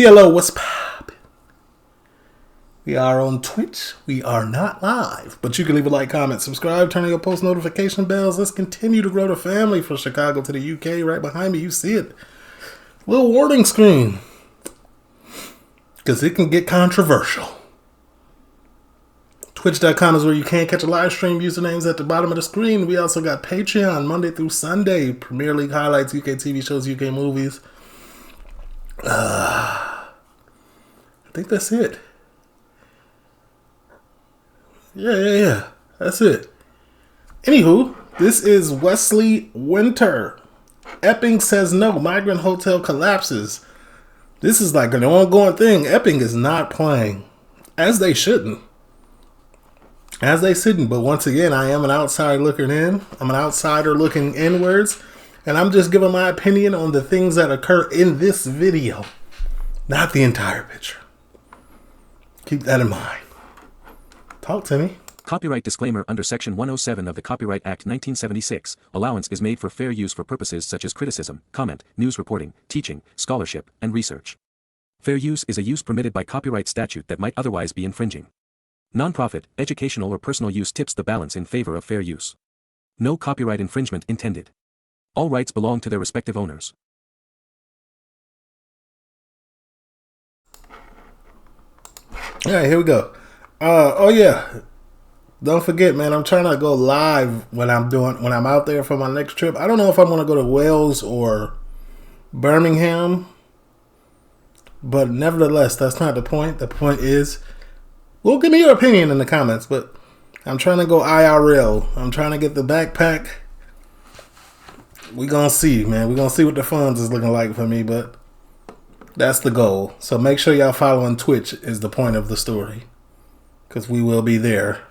CLO, what's poppin'? We are on Twitch. We are not live, but you can leave a like, comment, subscribe, turn on your post notification bells. Let's continue to grow the family from Chicago to the UK. Right behind me, you see it. Little warning screen. Because it can get controversial. Twitch.com is where you can catch a live stream. Usernames at the bottom of the screen. We also got Patreon, Monday through Sunday. Premier League highlights, UK TV shows, UK movies. I think that's it. Yeah. That's it. Anywho, this is Wesley Winter. Epping says no. Migrant hotel collapses. This is like an ongoing thing. Epping is not playing. As they shouldn't. But once again, I am an outsider looking in. I'm an outsider looking inwards. And I'm just giving my opinion on the things that occur in this video. Not the entire picture. Keep that in mind. Talk to me. Copyright disclaimer. Under Section 107 of the Copyright Act 1976, allowance is made for fair use for purposes such as criticism, comment, news reporting, teaching, scholarship, and research. Fair use is a use permitted by copyright statute that might otherwise be infringing. Non-profit, educational or personal use tips the balance in favor of fair use. No copyright infringement intended. All rights belong to their respective owners. All right, here we go. Oh yeah. Don't forget, man, I'm trying to go live when I'm out there for my next trip. I don't know if I'm going to go to Wales or Birmingham, but nevertheless, that's not the point. The point is, well, give me your opinion in the comments, but I'm trying to go IRL. I'm trying to get the backpack. We're going to see, man. We're going to see what the funds is looking like for me, but that's the goal. So make sure y'all following Twitch is the point of the story, because we will be there.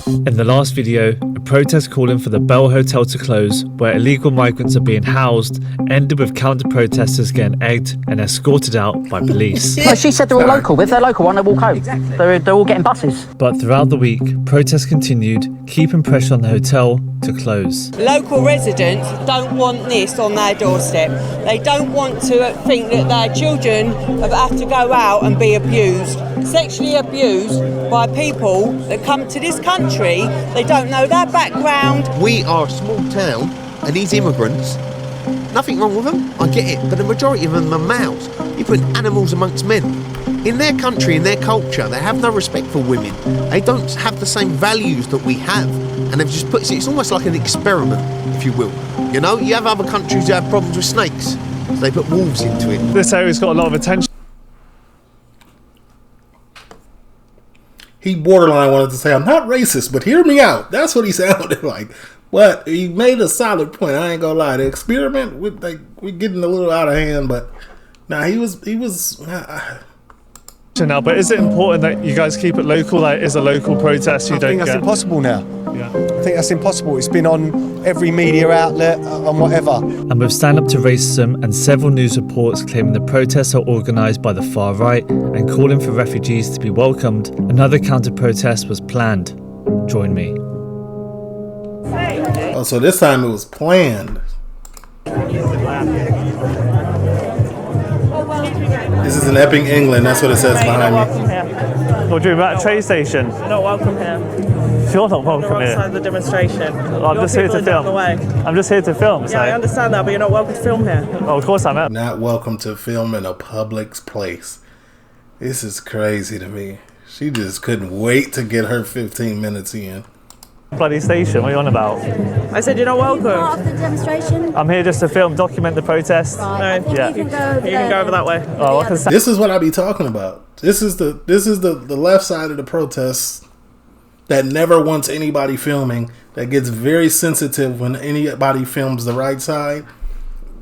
In the last video, a protest calling for the Bell Hotel to close, where illegal migrants are being housed, ended with counter-protesters getting egged and escorted out by police. No, she said they're all local. If they're local, why don't they walk home? Exactly. They're all getting buses. But throughout the week, protests continued, keeping pressure on the hotel to close. Local residents don't want this on their doorstep. They don't want to think that their children have to go out and be abused, sexually abused by people that come to this country. They don't know their background. We are a small town, and these immigrants, nothing wrong with them, I get it, but the majority of them are males. You put animals amongst men. In their country, in their culture, they have no respect for women. They don't have the same values that we have, and they've just put it's almost like an experiment, if you will. You know, you have other countries who have problems with snakes, so they put wolves into it. This area's got a lot of attention. He borderline wanted to say, I'm not racist, but hear me out. That's what he sounded like. But he made a solid point. I ain't gonna lie. The experiment, we're getting a little out of hand, but nah, he was. Now, but is it important that you guys keep it local? That is a local protest. I think that's impossible now. Yeah. I think that's impossible. It's been on every media outlet and whatever. And with Stand Up to Racism and several news reports claiming the protests are organised by the far right and calling for refugees to be welcomed, another counter-protest was planned. Join me. Oh, so this time it was planned. This is in Epping, England. That's what it says behind me. What do you mean about a train station? You're not welcome here. You're not welcome You're here. outside the demonstration. I'm just here to film. I'm just here to film. Yeah, I understand that, but you're not welcome to film here. Oh, of course I'm at. Not welcome to film in a public place. This is crazy to me. She just couldn't wait to get her 15 minutes in. Bloody station, what are you on about? I said you're not welcome. Part of the demonstration. I'm here just to film, document the protest. Right. No, Yeah. you can go over You can go over that way. Oh, I can say. This is what I be talking about. This is the left side of the protest that never wants anybody filming, that gets very sensitive when anybody films the right side.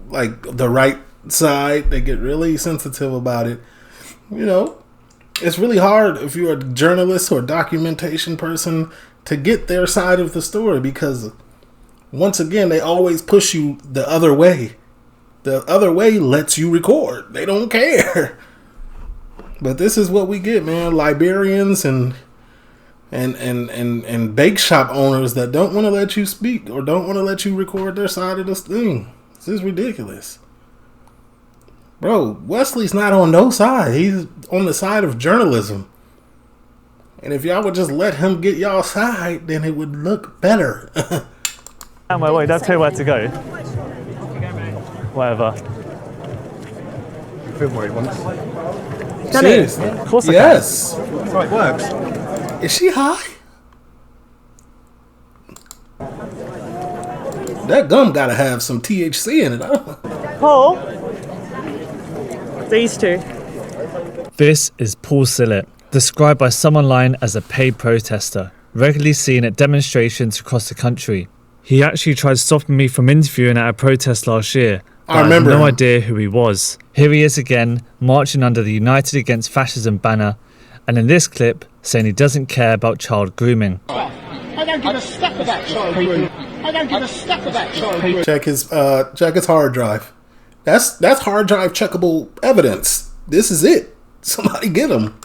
Like the right side, they get really sensitive about it. You know, it's really hard if you're a journalist or documentation person to get their side of the story, because once again, they always push you the other way. The other way lets you record. They don't care. But this is what we get, man. Librarians and bake shop owners that don't want to let you speak or don't want to let you record their side of this thing. This is ridiculous. Bro, Wesley's not on no side. He's on the side of journalism. And if y'all would just let him get y'all side, then it would look better. Wait, don't tell you where to go. Whatever. Film where he wants. Seriously? Of course I yes. That's how it works. Is she high? That gum gotta have some THC in it. Paul? These two. This is Paul Sillett, described by some online as a paid protester, regularly seen at demonstrations across the country. He actually tried stopping me from interviewing at a protest last year, but I remember had no him. idea who he was. Here he is again, marching under the United Against Fascism banner, and in this clip, saying he doesn't care about child grooming. I don't give a stuff about child grooming. I don't give a stuff about child grooming. check his hard drive. That's hard drive checkable evidence. This is it. Somebody get him.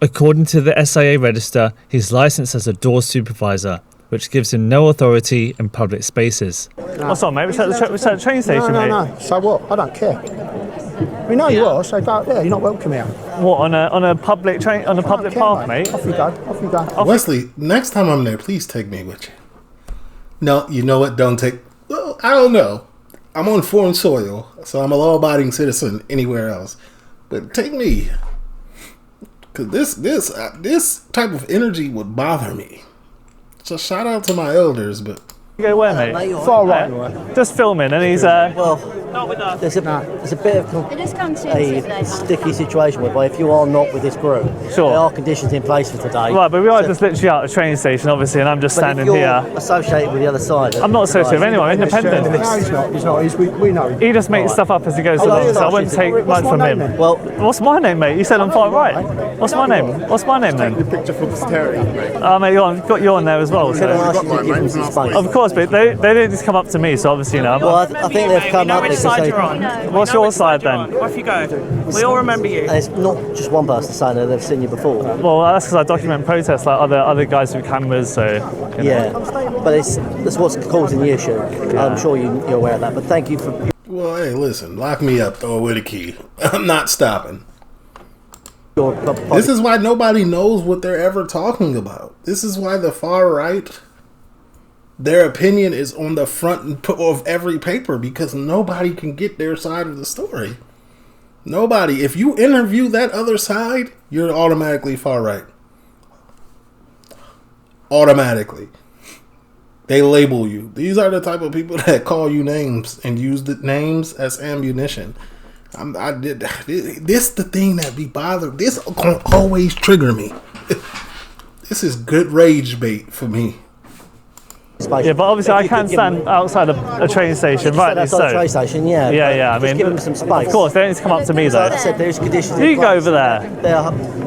According to the SIA register, he's licensed as a door supervisor, which gives him no authority in public spaces. What's on, mate? We're at the train station, mate. No. So what? I don't care. We know you are, so don't, yeah, you're not welcome here. What, on a public train, on a public path, mate? Off you go. Off you go. Wesley, next time I'm there, please take me with you. No, you know what? Don't take... Well, I don't know. I'm on foreign soil, so I'm a law-abiding citizen anywhere else. But take me. Because this type of energy would bother me. So shout out to my elders, but... You go where, mate? Far right. Just filming, and he's There's a bit of a sticky situation whereby if you are not with this group, Sure. there are conditions in place for today. right, but we are just literally out of the train station, obviously, and I'm just But standing if you're here. associated with the other side. I'm not associated with anyone. I'm independent. No, he's not. He's not. We know. He just makes stuff up as he goes Oh, along, yeah, so I no, wouldn't she's- take What's much my from name him. then? Well, What's my name, mate? You said I'm far right. What's my name? What's my name then? Picture for posterity, mate. Oh, mate, got you on there as well. can I So. ask you to give them some space? Of course, but they didn't just come up to me, so obviously, you know. Well, I think they've come up because they... What's your side then? Off you go. We all remember you. And it's not just one person saying that they've seen you before. Well, that's because I document protests like other guys with cameras, so. You know. Yeah, but that's what's causing the issue. I'm sure you're aware of that, but thank you for... Well, hey, listen. Lock me up. Throw away the key. I'm not stopping. This is why nobody knows what they're ever talking about. This is why the far right... Their opinion is on the front of every paper because nobody can get their side of the story. Nobody. If you interview that other side, you're automatically far right. Automatically. They label you. These are the type of people that call you names and use the names as ammunition. This the thing that be bothered. This gonna always trigger me. This is good rage bait for me. Yeah, but obviously I can't stand outside a train station, right? Outside the train station, yeah. Yeah. I Just mean, give them some space. Of course, they don't need to come up to me So though. as I said, there's conditions. You go over there.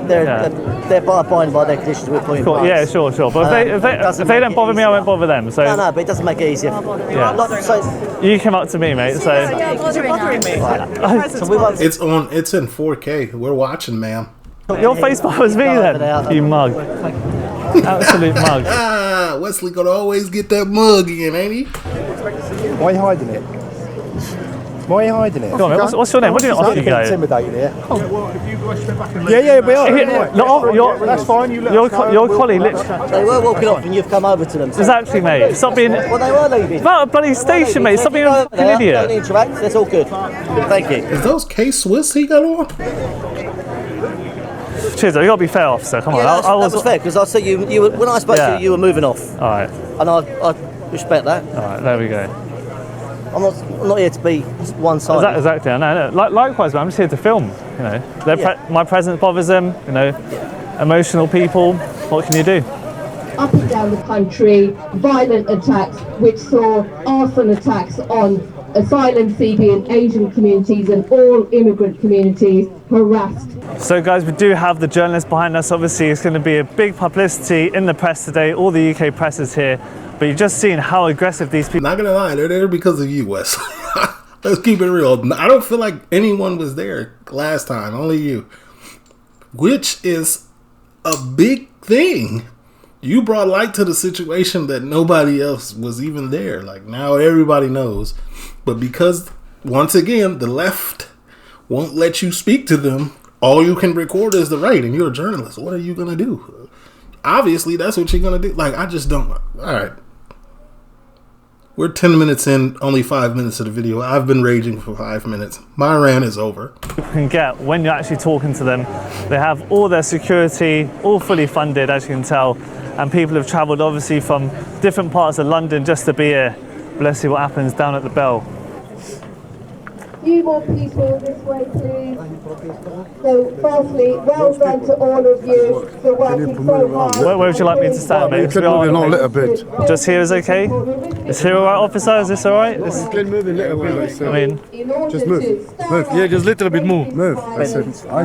They're abiding by their conditions we're putting in Cool. place. Yeah, sure. But if they don't bother me, I won't bother them. So No, but it doesn't make it easier. Yeah. So you came up to me, mate. So You're bothering me. we won't... It's in 4K. We're watching, ma'am. your face bothers me then, you mug. Absolute mug. Ah, Wesley gonna always get that mug in, ain't he? Why are you hiding it? Why are you hiding it? Go on, mate. What's your name? What do you off you go? Intimidated here. Yeah, we are. That's fine. You let Your us know. your colleague literally. They were walking off and you've come over to them. So... Exactly, mate. Stop being. Well, they were leaving. About a bloody station, mate. Stop being a fucking Don't idiot. interact. That's all good. Thank you. Is those K-Swiss he got on? Cheers, though. You gotta be fair, officer. Come on. Yeah, that was fair because I saw you were, when I spoke to you, you were moving off. All right. And I respect that. All right. There we go. I'm not here to be one-sided. Exactly. I know. Likewise, man. I'm just here to film. You know, my presence bothers them. You know, emotional people. What can you do? Up and down the country, violent attacks which saw arson attacks on asylum seeking and Asian communities and all immigrant communities harassed. So guys, we do have the journalists behind us. Obviously, it's going to be a big publicity in the press today. All the UK press is here. But you've just seen how aggressive these people... Not gonna lie, they're there because of you, Wes. Let's keep it real. I don't feel like anyone was there last time, only you. Which is a big thing. You brought light to the situation that nobody else was even there. Like, now everybody knows. But because, once again, the left won't let you speak to them. All you can record is the right, and you're a journalist. What are you gonna do? Obviously, that's what you're gonna do. Like, I just don't. All right. We're 10 minutes in, only 5 minutes of the video. I've been raging for 5 minutes. My rant is over. You can get when you're actually talking to them. They have all their security, all fully funded, as you can tell. And people have travelled obviously from different parts of London just to be here. But let's see what happens down at the bell. Few more people this way, please. So, firstly, well done to all of you for working so hard. Where would you like me to stand, mate? You can move it on a little bit. Just here is okay? Is here alright, officer? Is this alright? You can move a little bit. I mean, just move. Move. Yeah, just a little bit move. Move. I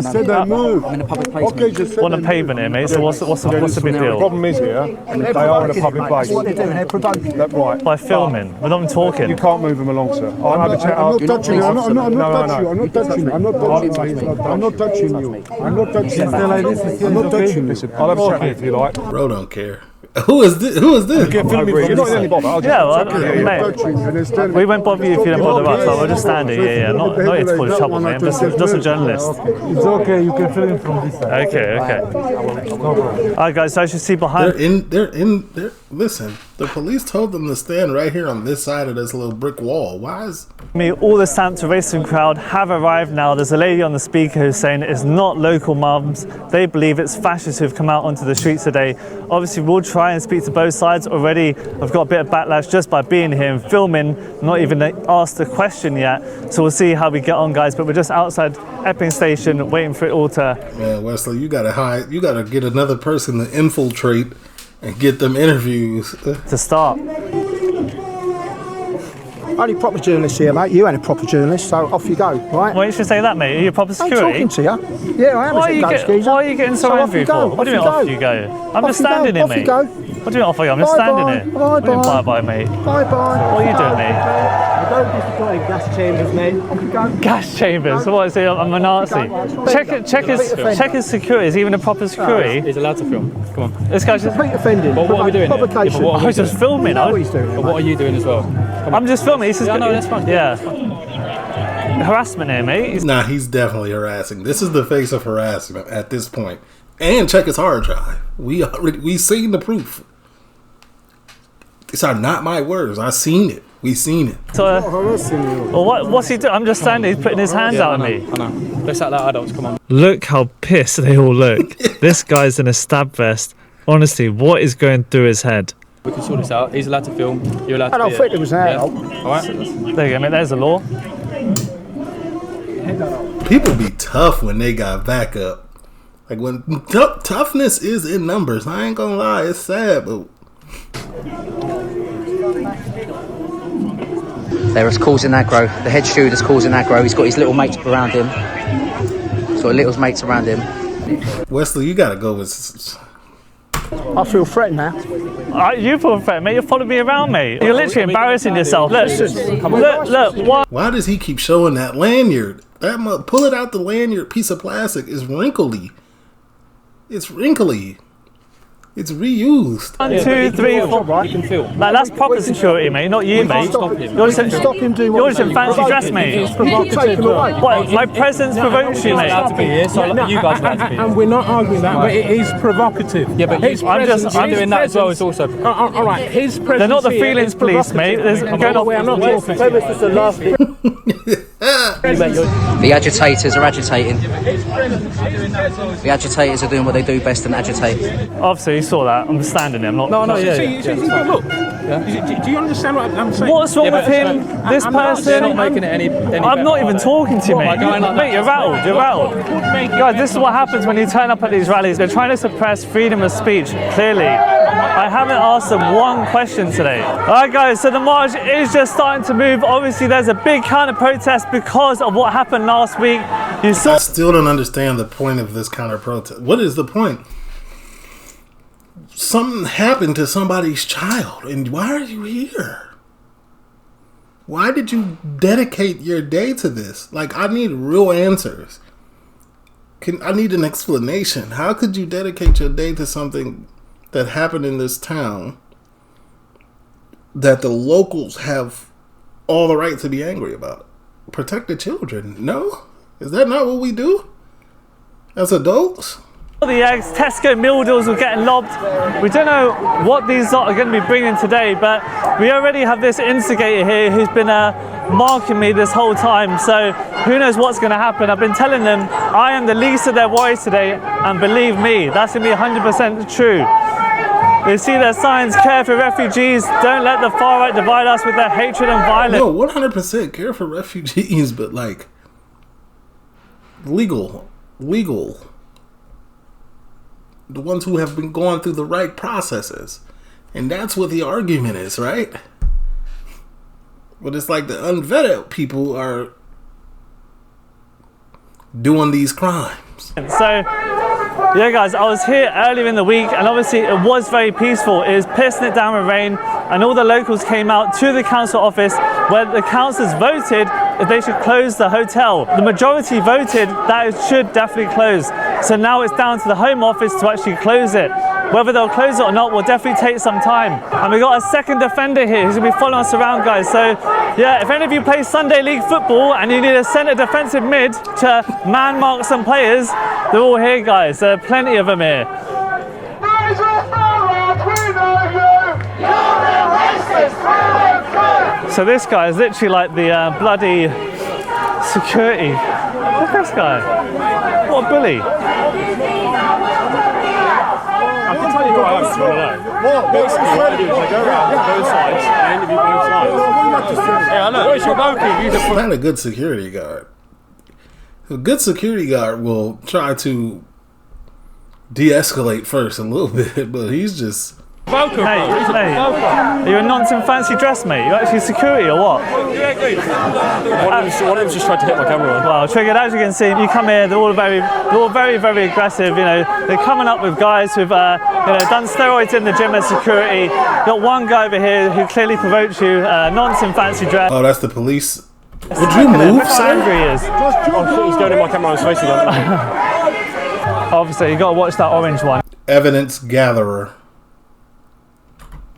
said I move. I'm in a public place. Okay, just on a pavement here, mate. So what's the big The deal? problem is here, they are in a public place. What they're doing, they're provoking. That's right. By filming. We're not even talking. You can't move them along, sir. I'll have a chat. I'm not touching you. I'm not touching you. I'm not touching you. I'm not touching you. I'm not touching you. I'm not touching you. I'm not touching you. Listen, I'll have a chat with you if you like. Bro don't care. Who is this? Who is this? You're not in any bother. Yeah, well, mate. We won't bother you if you don't bother us. Like, we're just standing. Yeah. Not here to cause trouble, mate. I'm just a journalist. It's okay. You can film from this side. Okay. Alright, guys. So as you see behind. They're in. Listen, the police told them to stand right here on this side of this little brick wall. Why is me? All the Stamp to Racism crowd have arrived now. There's a lady on the speaker who's saying it's not local mums. They believe it's fascists who've come out onto the streets today. Obviously, we'll try and speak to both sides. Already, I've got a bit of backlash just by being here and filming, not even asked a question yet. So we'll see how we get on, guys. But we're just outside Epping station, waiting for it all to. Man, Wesley, you gotta hide. You gotta get another person to infiltrate and get them interviews to start. Only proper journalist here, mate. You ain't a proper journalist, so off you go, right? Why you should say that, mate? Are you a proper security? I'm talking to you. Yeah, I am. Why are you getting so angry for? What do you mean off you go? I'm just standing here, mate. What do you mean off you go? I'm just standing here. Bye-bye, mate. Bye-bye. What are you doing, mate? I don't disagree with gas chambers, mate. Gas chambers? What is it? I'm a Nazi. Check his security. Is he even a proper security? He's allowed to film. Come on. This guy's just offending. What are we doing? Provocation. I was just filming. What he's doing. But what are you doing as well? I'm just filming. He's just no, that's fine. Yeah. Harassment here, mate. Nah, he's definitely harassing. This is the face of harassment at this point. And check his hard drive. We seen the proof. These are not my words. I seen it. We seen it. So, well, what's he doing? I'm just standing. He's putting his hands out at me. I know. Let's act like adults. Come on. Look how pissed they all look. This guy's in a stab vest. Honestly, what is going through his head? We can sort this out. He's allowed to film. You're allowed to. I don't think it was an adult. All right. There you go, mate. There's the law. People be tough when they got backup. Like when toughness is in numbers. I ain't gonna lie, it's sad, but There is causing aggro. The head steward's causing aggro. He's got his little mates around him. He's got little mates around him. Wesley, you gotta go with. I feel threatened now. You feel threatened, mate. You're following me around, mate. You're literally embarrassing yourself. Look. Why does he keep showing that lanyard? Pull it out the lanyard. Piece of plastic is wrinkly. It's wrinkly. It's reused. 1, 2, 3, 4. You can film. Like, that's proper security, mate. Not you, mate. You're just in fancy dress, mate. What? My presence provokes you, mate. Allowed to be here, so you guys are allowed to be here. And we're not arguing that, but it is provocative. Yeah, but I'm doing that as well. It's also. All right, his presence. They're not the feelings police, mate. There's going on. I'm not talking. The agitators are agitating. The agitators are doing what they do best and agitate. Obviously, you saw that. I'm standing there. I'm not. No, look. Do you understand what I'm saying? What's wrong with him? This person. Not making it any I'm not even talking to you, mate. Mate, you're rattled. You're rattled. Guys, this is what happens when you turn up at these rallies. They're trying to suppress freedom of speech. Clearly, I haven't asked them one question today. All right, guys. So the march is just starting to move. Obviously, there's a big counter protest because of what happened last week. I still don't understand the point of this counter protest. What is the point? Something happened to somebody's child, and why are you here? Why did you dedicate your day to this? Like, I need real answers. I need an explanation. How could you dedicate your day to something that happened in this town that the locals have all the right to be angry about? Protect the children. No? Is that not what we do as adults? The eggs, Tesco meal deals were getting lobbed. We don't know what these lot are going to be bringing today, but we already have this instigator here who's been marking me this whole time, so who knows what's going to happen. I've been telling them I am the least of their worries today, and believe me, that's going to be 100% true. They see their signs, care for refugees, don't let the far right divide us with their hatred and violence. No, 100% care for refugees, but like legal. The ones who have been going through the right processes. And that's what the argument is, right? But it's like the unvetted people are doing these crimes. So, yeah guys, I was here earlier in the week and obviously it was very peaceful. It was pissing it down with rain and all the locals came out to the council office where the councillors voted if they should close the hotel. The majority voted that it should definitely close. So now it's down to the Home Office to actually close it. Whether they'll close it or not will definitely take some time. And we got a second defender here who's going to be following us around, guys. So yeah, if any of you play Sunday League football and you need a centre defensive mid to man mark some players, they're all here, guys. There are plenty of them here. So this guy is literally like the bloody security. Look at this guy. What a bully. I can tell you what else you want to know. Basically, what I do is I go around both sides and interview both sides. Yeah, I know. Where's your bogey? It's not a good security guard. A good security guard will try to de-escalate first a little bit, but he's just... Hey, are you a nonsense fancy dress, mate? You actually security or what? Yeah, good. One of them's just tried to hit my camera on. Well, Triggered, as you can see, you come here, they're all very, very aggressive. You know, they're coming up with guys who've done steroids in the gym as security. You got one guy over here who clearly provoked you, nonsense fancy dress. Oh, that's the police. Would you move, How angry he is. He's going in my camera on his face again. Obviously, you got to watch that orange one. Evidence gatherer.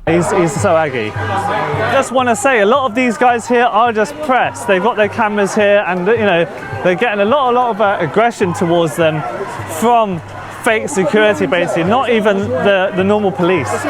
He's so aggy. Just want to say, a lot of these guys here are just press. They've got their cameras here, and you know they're getting a lot of aggression towards them from fake security, basically. Not even the normal police. Move!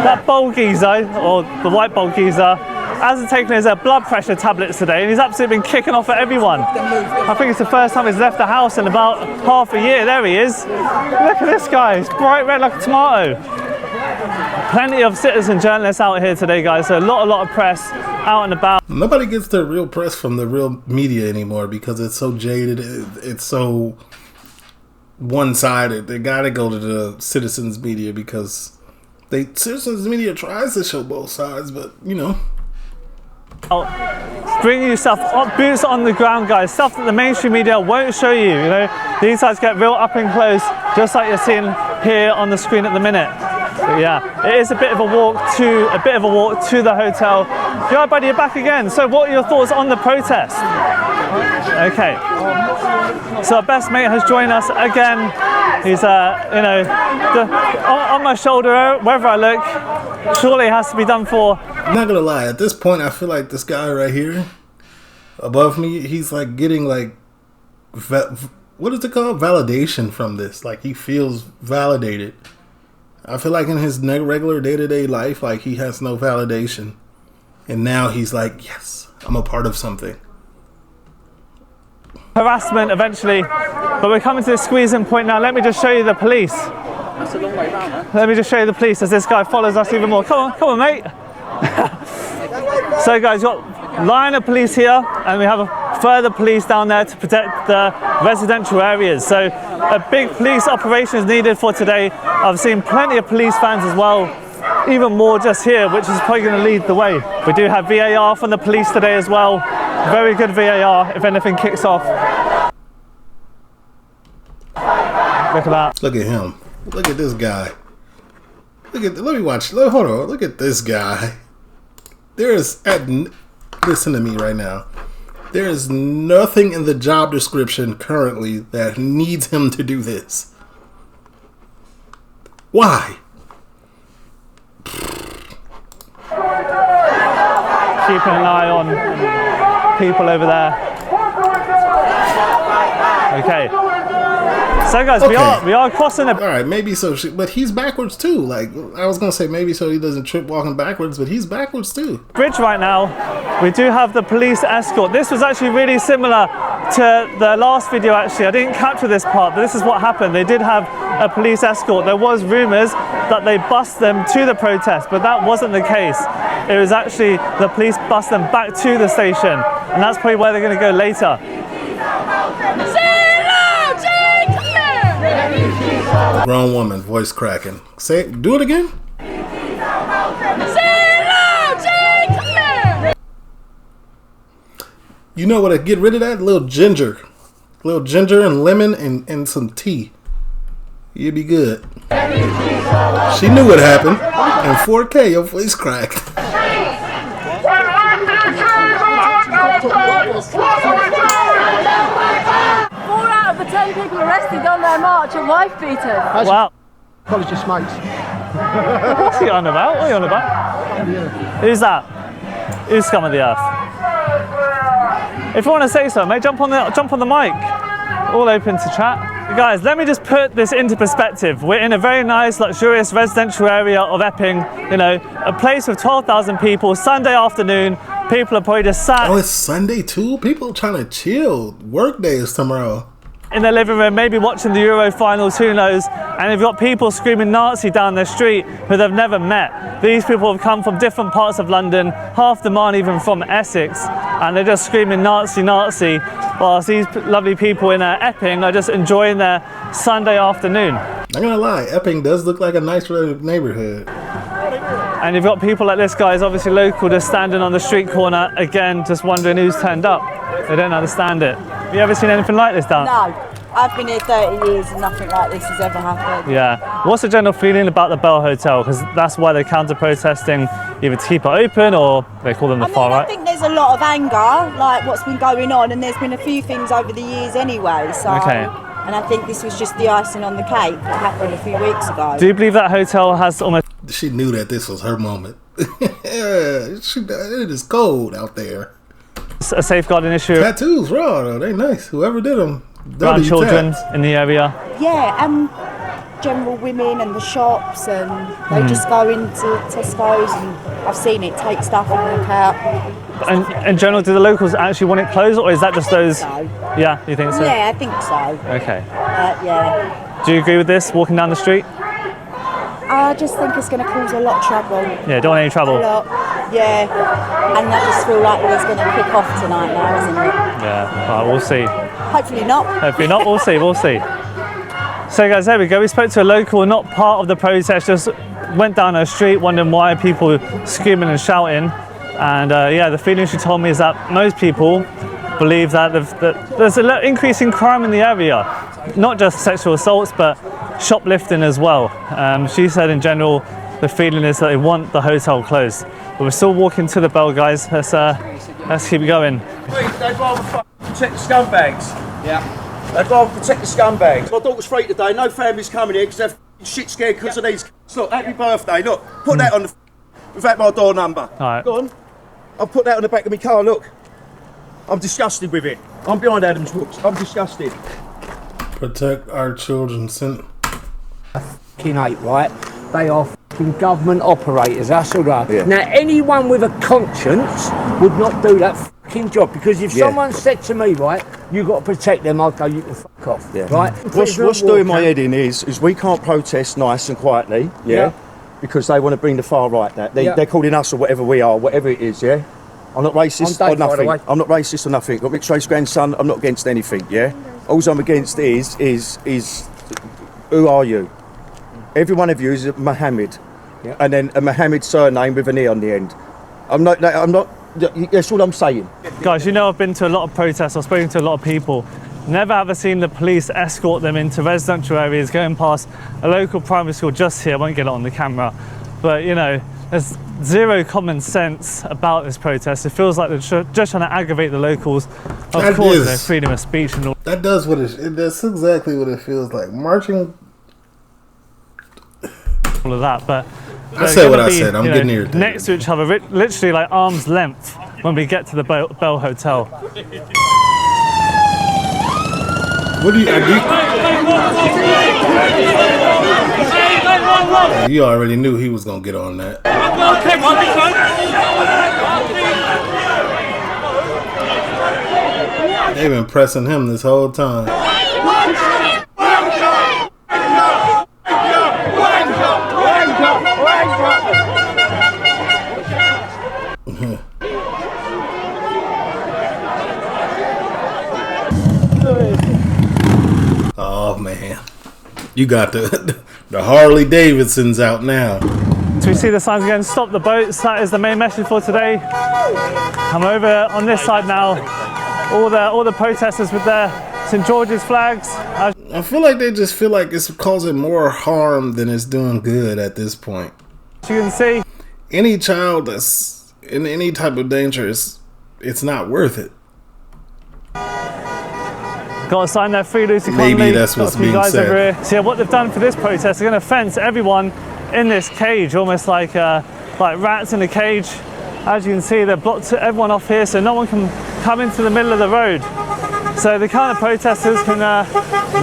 That bold geezer, or the white bold geezer, hasn't taken his blood pressure tablets today, and he's absolutely been kicking off at everyone. I think it's the first time he's left the house in about half a year. There he is. Look at this guy. He's bright red like a tomato. Plenty of citizen journalists out here today, guys. So a lot of press out and about. Nobody gets their real press from the real media anymore because it's so jaded. It's so one-sided. They gotta go to the citizens media because citizens media tries to show both sides, but you know. Bring you stuff, boots on the ground, guys. Stuff that the mainstream media won't show you. You know, these guys get real up and close, just like you're seeing here on the screen at the minute. But yeah, it is a bit of a walk to the hotel. Yeah, buddy, you're back again. So, what are your thoughts on the protest? Okay. So, our best mate has joined us again. He's, on my shoulder, wherever I look. Surely it has to be done for. I'm not gonna lie, at this point I feel like this guy right here above me, he's like getting like what is it called? Validation from this. Like he feels validated. I feel like in his regular day-to-day life, like he has no validation. And now he's like, yes, I'm a part of something. Harassment eventually, but we're coming to the squeezing point now. Let me just show you the police. That's a long way round. Let me just show you the police as this guy follows us even more. Come on, mate. So guys, you've got line of police here, and we have further police down there to protect the residential areas. So a big police operation is needed for today. I've seen plenty of police vans as well, even more just here, which is probably going to lead the way. We do have VAR from the police today as well. Very good VAR if anything kicks off. Look at that. Look at him. Look at this guy. Let me watch. Hold on. Look at this guy. Listen to me right now. There is nothing in the job description currently that needs him to do this. Why? Keeping an eye on people over there. Okay. So guys, we are crossing All right, maybe so. But he's backwards too. Like I was gonna say, maybe so he doesn't trip walking backwards, but he's backwards too. Bridge right now. We do have the police escort. This was actually really similar to the last video. Actually, I didn't capture this part, but this is what happened. They did have a police escort. There was rumours that they bussed them to the protest, but that wasn't the case. It was actually the police bussed them back to the station, and that's probably where they're going to go later. Grown woman, voice cracking. Say it, do it again. You know what? To get rid of that, little ginger and lemon and some tea. You'd be good. She knew what happened. In 4K, your voice cracked. 4 out of the 10 people arrested on their march are wife beaters. Wow. College of Smokes. What's he on about? What are you on about? Who's that? Who's scum of the earth? If you want to say something, mate, jump on the mic. All open to chat. Guys, let me just put this into perspective. We're in a very nice, luxurious residential area of Epping. You know, a place with 12,000 people. Sunday afternoon, people are probably just sat. Oh, it's Sunday too? People trying to chill. Work day is tomorrow. In their living room, maybe watching the Euro finals, who knows? And you've got people screaming Nazi down their street who they've never met. These people have come from different parts of London, half them aren't even from Essex, and they're just screaming Nazi, Nazi, whilst these lovely people in Epping are just enjoying their Sunday afternoon. Not gonna lie, Epping does look like a nice neighborhood. And you've got people like this guy, is obviously local, just standing on the street corner, again, just wondering who's turned up. They don't understand it. Have you ever seen anything like this, Dan? No, I've been here 30 years and nothing like this has ever happened. Yeah. What's the general feeling about the Bell Hotel? Because that's why they're counter-protesting, either to keep it open or they call them the far right. I think there's a lot of anger, like what's been going on, and there's been a few things over the years anyway. So, okay. And I think this was just the icing on the cake that happened a few weeks ago. Do you believe that hotel has almost... She knew that this was her moment. It is cold out there. A safeguarding issue. Tattoos, raw though. They nice. Whoever did them. Around children in the area. Yeah, and general women and the shops, and they just go into Tesco's, and I've seen it, take stuff and walk out. And in general, do the locals actually want it closed, or is that just those? So. Yeah, you think so? Yeah, I think so. Okay. Yeah. Do you agree with this, walking down the street? I just think it's going to cause a lot of trouble. Yeah, don't want any trouble. A lot, yeah. And I just feel like it's going to kick off tonight now, isn't it? Yeah, well, we'll see. Hopefully not. Hopefully not, we'll see, we'll see. So guys, there we go. We spoke to a local, not part of the protest, just went down her street wondering why people were screaming and shouting. And yeah, the feeling she told me is that most people believe that there's an increase in crime in the area. Not just sexual assaults, but shoplifting as well. She said in general, the feeling is that they want the hotel closed. But we're still walking to the Bell, guys. Let's keep going. They'd rather protect the scumbags. Yeah. They'd rather protect the scumbags. My daughter's free today. No family's coming here because they're shit scared because of these. Look, happy birthday. Look, put that on the. Without my door number. All right. Go on. I'll put that on the back of my car. Look. I'm disgusted with it. I'm behind Adam's books. I'm disgusted. Protect our children. Fucking hate, right? They are fucking government operators, that's all right. Yeah. Now, anyone with a conscience would not do that fucking job, because if someone said to me, right, you've got to protect them, I'd go, you can fuck off, right? What's doing my head in is we can't protest nice and quietly, because they want to bring the far right. They're calling us or whatever we are, whatever it is, yeah? I'm not racist or nothing. I'm not racist or nothing. Got Rick Trace's grandson, I'm not against anything, yeah? All I'm against is who are you? Every one of you is Mohammed, and then a Mohammed surname with an E on the end. I'm not. That's all I'm saying. Guys, you know I've been to a lot of protests. I've spoken to a lot of people. Never ever seen the police escort them into residential areas, going past a local primary school just here. I won't get it on the camera, but you know, there's zero common sense about this protest. It feels like they're just trying to aggravate the locals. Of course, their freedom of speech and all. That's exactly what it feels like. Marching. all of that, but I said what I said. I'm getting irritated. Next to each other, literally like arm's length when we get to the Bell Hotel. What do you? You already knew he was gonna get on that. They've been pressing him this whole time. Oh man, you got the Harley Davidsons out now. So we see the signs again, stop the boats. That is the main message for today. I'm over on this side now. All the protesters with their St. George's flags. I feel like they just feel like it's causing more harm than it's doing good at this point. As you can see, any child that's in any type of danger, it's not worth it. Got to sign their free loose economy. Maybe that's what's being said. So yeah, what they've done for this protest, they're going to fence everyone in this cage, almost like rats in a cage. As you can see, they've blocked everyone off here, so no one can come into the middle of the road. So the kind of protesters can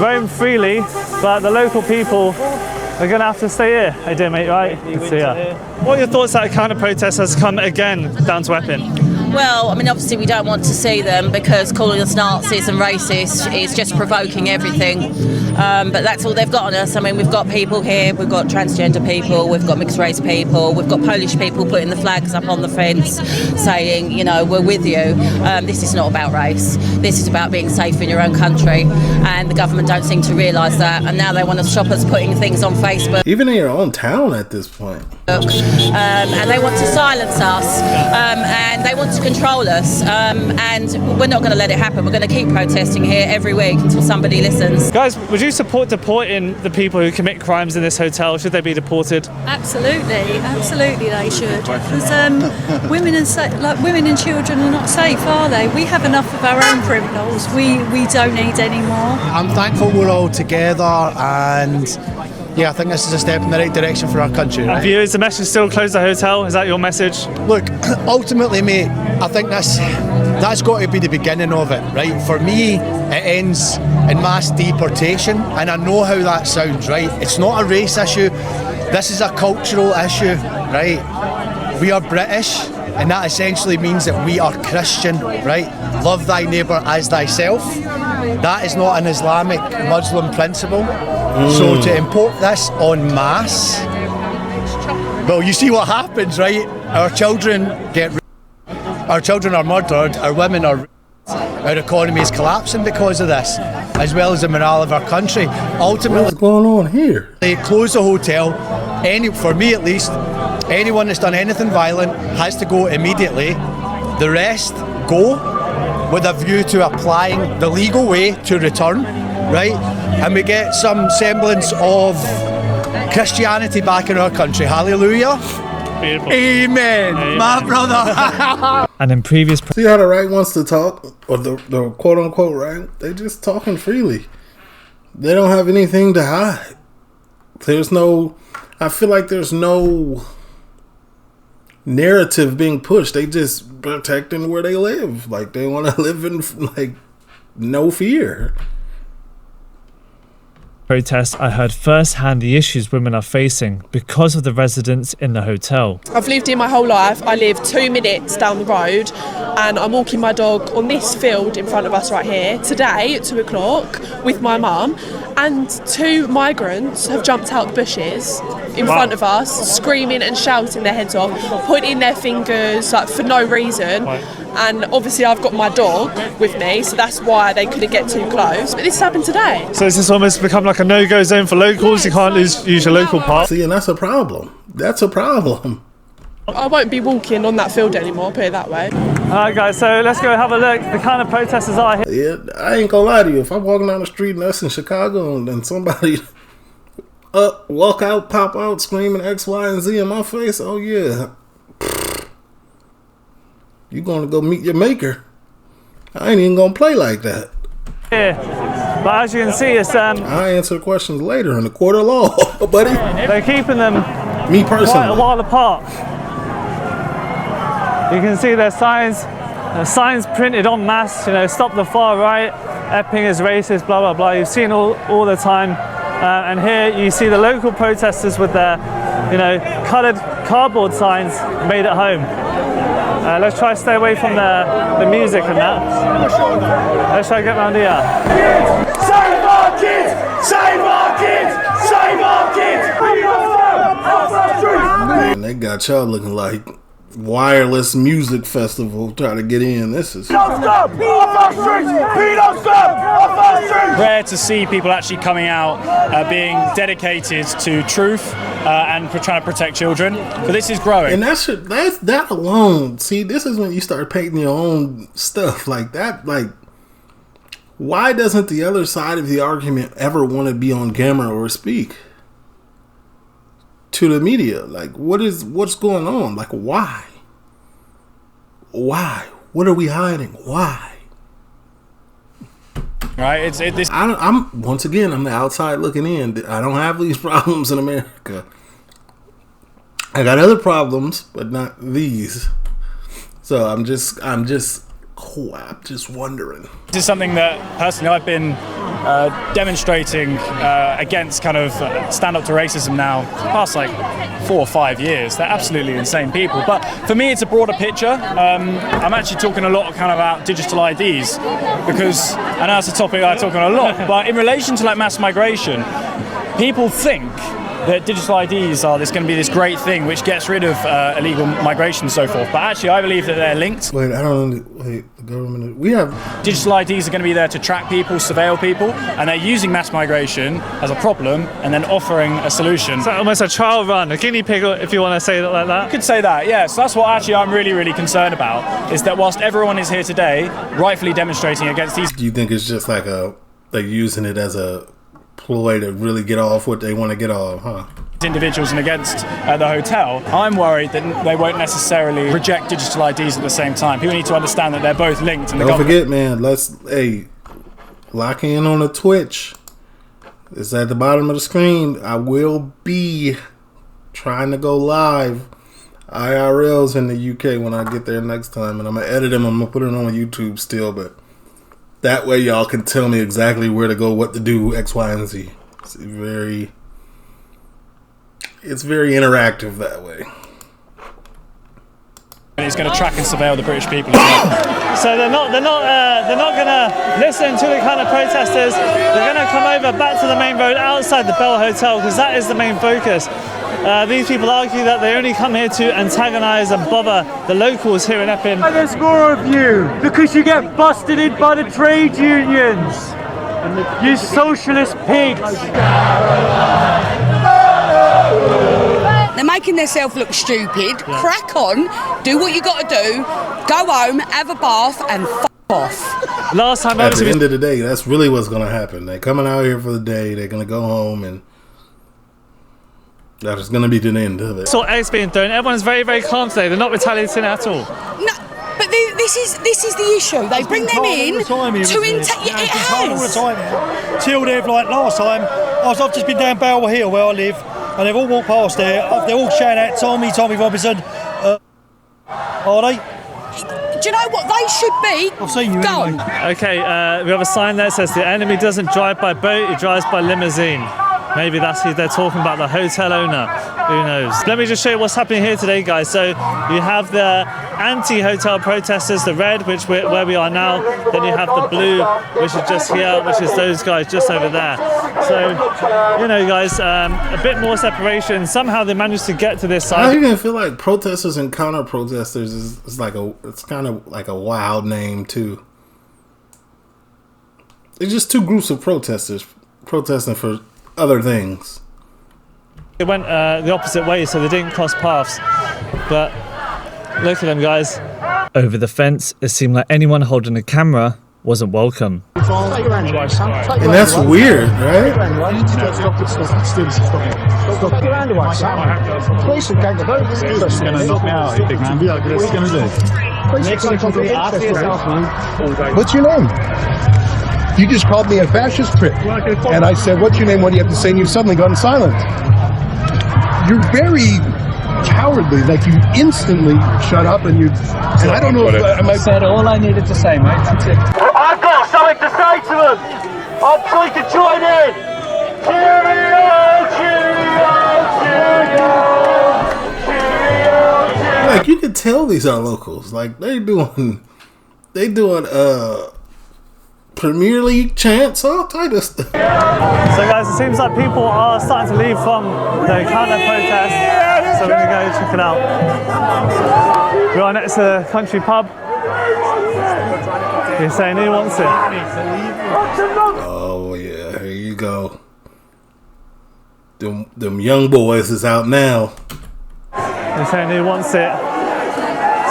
roam freely, but the local people are going to have to stay here. Hey, dear mate, right? So, yeah. What are your thoughts that a kind of protest has come again down to Epping? Well, I mean, obviously we don't want to see them because calling us Nazis and racist is just provoking everything. But that's all they've got on us. I mean, we've got people here, we've got transgender people, we've got mixed race people, we've got Polish people putting the flags up on the fence saying, you know, we're with you. This is not about race. This is about being safe in your own country. And the government don't seem to realise that. And now they want to stop us putting things on Facebook. Even in your own town at this point. And they want to silence us. And they want to control us. And we're not going to let it happen. We're going to keep protesting here every week until somebody listens. Guys, would you support deporting the people who commit crimes in this hotel? Should they be deported? Absolutely they should. Because women and children are not safe, are they? We have enough of our own criminals. We don't need any more. I'm thankful we're all together, and yeah, I think this is a step in the right direction for our country. Right? Is the message still close the hotel? Is that your message? Look, ultimately, mate, I think that's got to be the beginning of it, right? For me, it ends in mass deportation, and I know how that sounds, right? It's not a race issue. This is a cultural issue, right? We are British, and that essentially means that we are Christian, right? Love thy neighbour as thyself. That is not an Islamic Muslim principle. So to import this en masse, well, you see what happens, right? Our children are murdered, our women are raped, our economy is collapsing because of this, as well as the morale of our country. Ultimately, what's going on here? They close the hotel. For me at least, anyone that's done anything violent has to go immediately. The rest go with a view to applying the legal way to return, right? And we get some semblance of Christianity back in our country. Hallelujah. Beautiful. Amen. My brother. And in previous... See how the right wants to talk? Or the quote-unquote right? They just talking freely. They don't have anything to hide. I feel like there's no narrative being pushed. They just protecting where they live. Like, they want to live in, like, no fear. Protest, I heard firsthand the issues women are facing because of the residents in the hotel. I've lived here my whole life. I live 2 minutes down the road and I'm walking my dog on this field in front of us right here today at 2 o'clock with my mum, and 2 migrants have jumped out the bushes in front of us, screaming and shouting their heads off, pointing their fingers like for no reason. And obviously I've got my dog with me, so that's why they couldn't get too close. But this happened today. So has this almost become like a no-go zone for locals? You can't use your local park? See, and that's a problem. That's a problem. I won't be walking on that field anymore, put it that way. Alright guys, so let's go have a look. The kind of protesters are here. Yeah, I ain't gonna lie to you. If I'm walking down the street and that's in Chicago and then somebody walk out, pop out, screaming X, Y, and Z in my face, oh yeah. You gonna go meet your maker. I ain't even gonna play like that. Yeah. But as you can see, it's I answer questions later in the court of law, buddy. They're keeping them me personally quite a while apart. You can see their signs printed en masse. You know, stop the far right. Epping is racist. Blah blah blah. You've seen all the time. And here you see the local protesters with their, you know, coloured cardboard signs made at home. Let's try to stay away from the music and that. Let's try to get around here. Save our kids! Save our kids! Save our kids! Man, they got y'all looking like wireless music festival trying to get in. This is rare to see people actually coming out being dedicated to truth and trying to protect children, but this is growing. And that alone, see, this is when you start painting your own stuff like that. Like, why doesn't the other side of the argument ever want to be on camera or speak to the media? Like, what's going on? Like, why? What are we hiding? Why? Right? I'm once again, I'm the outside looking in. I don't have these problems in America. I got other problems, but not these. So I'm just wondering. This is something that personally I've been demonstrating against, kind of stand up to racism now for the past like 4 or 5 years. They're absolutely insane people. But for me, it's a broader picture. I'm actually talking a lot kind of about digital IDs because I know it's a topic I talk on a lot. But in relation to like mass migration, people think that digital IDs are going to be this great thing which gets rid of illegal migration and so forth. But actually, I believe that they're linked. Wait, the government. We have digital IDs are going to be there to track people, surveil people, and they're using mass migration as a problem and then offering a solution. It's like almost a trial run, a guinea pig, if you want to say it like that. You could say that, yeah. So that's what actually I'm really, really concerned about, is that whilst everyone is here today, rightfully demonstrating against these. Do you think it's just like they're using it as a ploy to really get off what they want to get off, huh? Individuals and against the hotel? I'm worried that they won't necessarily reject digital IDs at the same time. People need to understand that they're both linked. And don't forget, man, lock in on the Twitch. It's at the bottom of the screen. I will be trying to go live IRLs in the UK when I get there next time, and I'm gonna edit them. I'm gonna put it on YouTube still, but that way y'all can tell me exactly where to go, what to do, X, Y, and Z. It's very interactive that way. And it's going to track and surveil the British people as well. So they're not going to listen to the kind of protesters. They're going to come over back to the main road outside the Bell Hotel because that is the main focus. These people argue that they only come here to antagonise and bother the locals here in Epping. There's more of you because you get busted in by the trade unions. You socialist pigs. They're making themselves look stupid. Crack on, do what you got to do, go home, have a bath, and f off. Last time, at the end of the day, that's really what's going to happen. They're coming out here for the day. They're going to go home, and that is going to be the end of it. Saw eggs being thrown. Everyone's very, very calm today. They're not retaliating at all. No, but this is the issue. They bring them in to it has. Till they've, like last time, I've just been down Bower Hill where I live, and they've all walked past there. They're all shouting out Tommy Robinson. Are they? Do you know what? They should be I've seen you gone. Anyway. Okay, we have a sign there that says the enemy doesn't drive by boat, he drives by limousine. Maybe that's who they're talking about, the hotel owner. Who knows? Let me just show you what's happening here today, guys. So you have the anti-hotel protesters, the red, where we are now. Then you have the blue, which is just here, which is those guys just over there. So, you know, guys, a bit more separation. Somehow they managed to get to this side. I even feel like protesters and counter-protesters is it's kind of like a wild name too. It's just two groups of protesters protesting for other things. It went the opposite way, so they didn't cross paths. But look at them, guys. Over the fence, it seemed like anyone holding a camera wasn't welcome. And that's weird, right? What's your name? You just called me a fascist prick. And I said, what's your name? What do you have to say? And you've suddenly gone silent. You're very cowardly. Like, you instantly shut up and I don't know if I said all I needed to say, mate. That's it. I've got something to say to them. I'm trying to join in. Cheerio, cheerio, cheerio, cheerio. Like, you can tell these are locals. Like, they doing Premier League chants, all type of stuff. So guys, it seems like people are starting to leave from the counter protest, so we're going to go check it out. We are next to the country pub. He's saying he wants it. Oh yeah, here you go. Them young boys is out now. He's saying he wants it.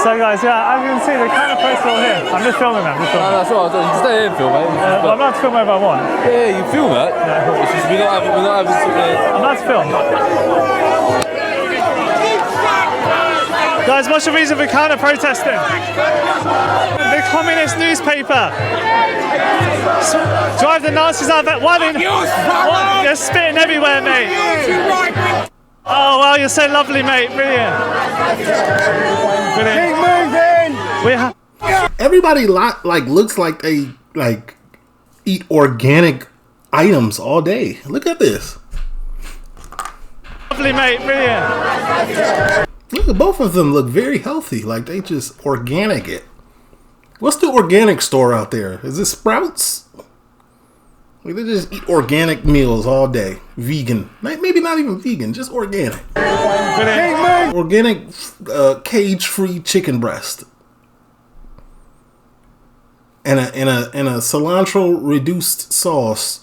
So guys, yeah, as you can see, the counter protest are here. I'm just filming them. No, that's what I was doing. You stay here and film, mate. I'm allowed to film wherever I want. Yeah, you film that. It's just we're not having I'm allowed to film. Guys, what's the reason for counter protesting? The communist newspaper. Drive the Nazis out of that. Why they're spitting everywhere, mate. Oh well, you're so lovely, mate. Brilliant. Brilliant. Keep moving. Everybody looks like they eat organic items all day. Look at this. Lovely, mate. Brilliant. Look, both of them look very healthy. Like they just organic it. What's the organic store out there? Is it Sprouts? Like they just eat organic meals all day. Vegan. Maybe not even vegan, just organic. Organic cage-free chicken breast. And a cilantro reduced sauce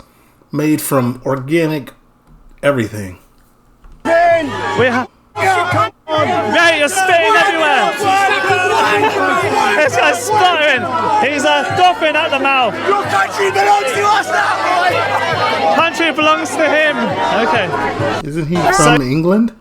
made from organic everything. Mate, you're spitting everywhere. This guy's sputtering. He's coughing at the mouth. Your country belongs to us now. Country belongs to him. Okay. Isn't he from England?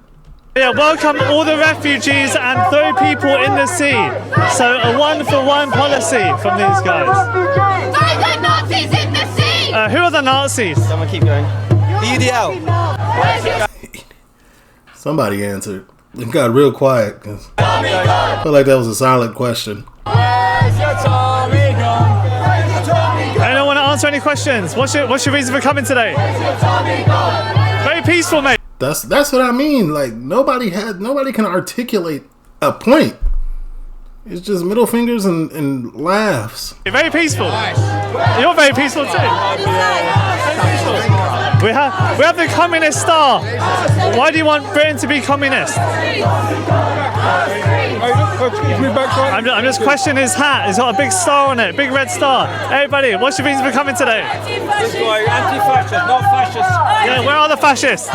Yeah, welcome all the refugees and throw people in the sea. So a 1-for-1 policy from these guys. Throw the Nazis in the sea. Who are the Nazis? I'm gonna keep going. EDL. Somebody answered. It got real quiet. I feel like that was a silent question. Anyone want to answer any questions? What's your reason for coming today? Very peaceful, mate. That's what I mean. Like nobody can articulate a point. It's just middle fingers and laughs. You're very peaceful. You're very peaceful too. We have the communist star. Why do you want Britain to be communist? I'm just questioning his hat. He's got a big star on it, big red star. Everybody, what's your reason for coming today? Anti-fascist, not fascist. Yeah, where are the fascists?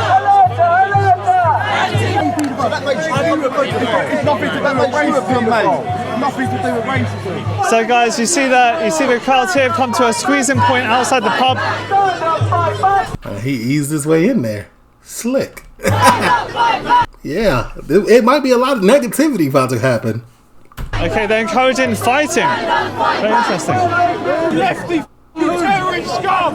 Nothing to do with racism. So guys, you see the crowds here have come to a squeezing point outside the pub. He eased his way in there. Slick. Yeah, it might be a lot of negativity about to happen. Okay, they're encouraging fighting. Very interesting. Lefty terrorist scum!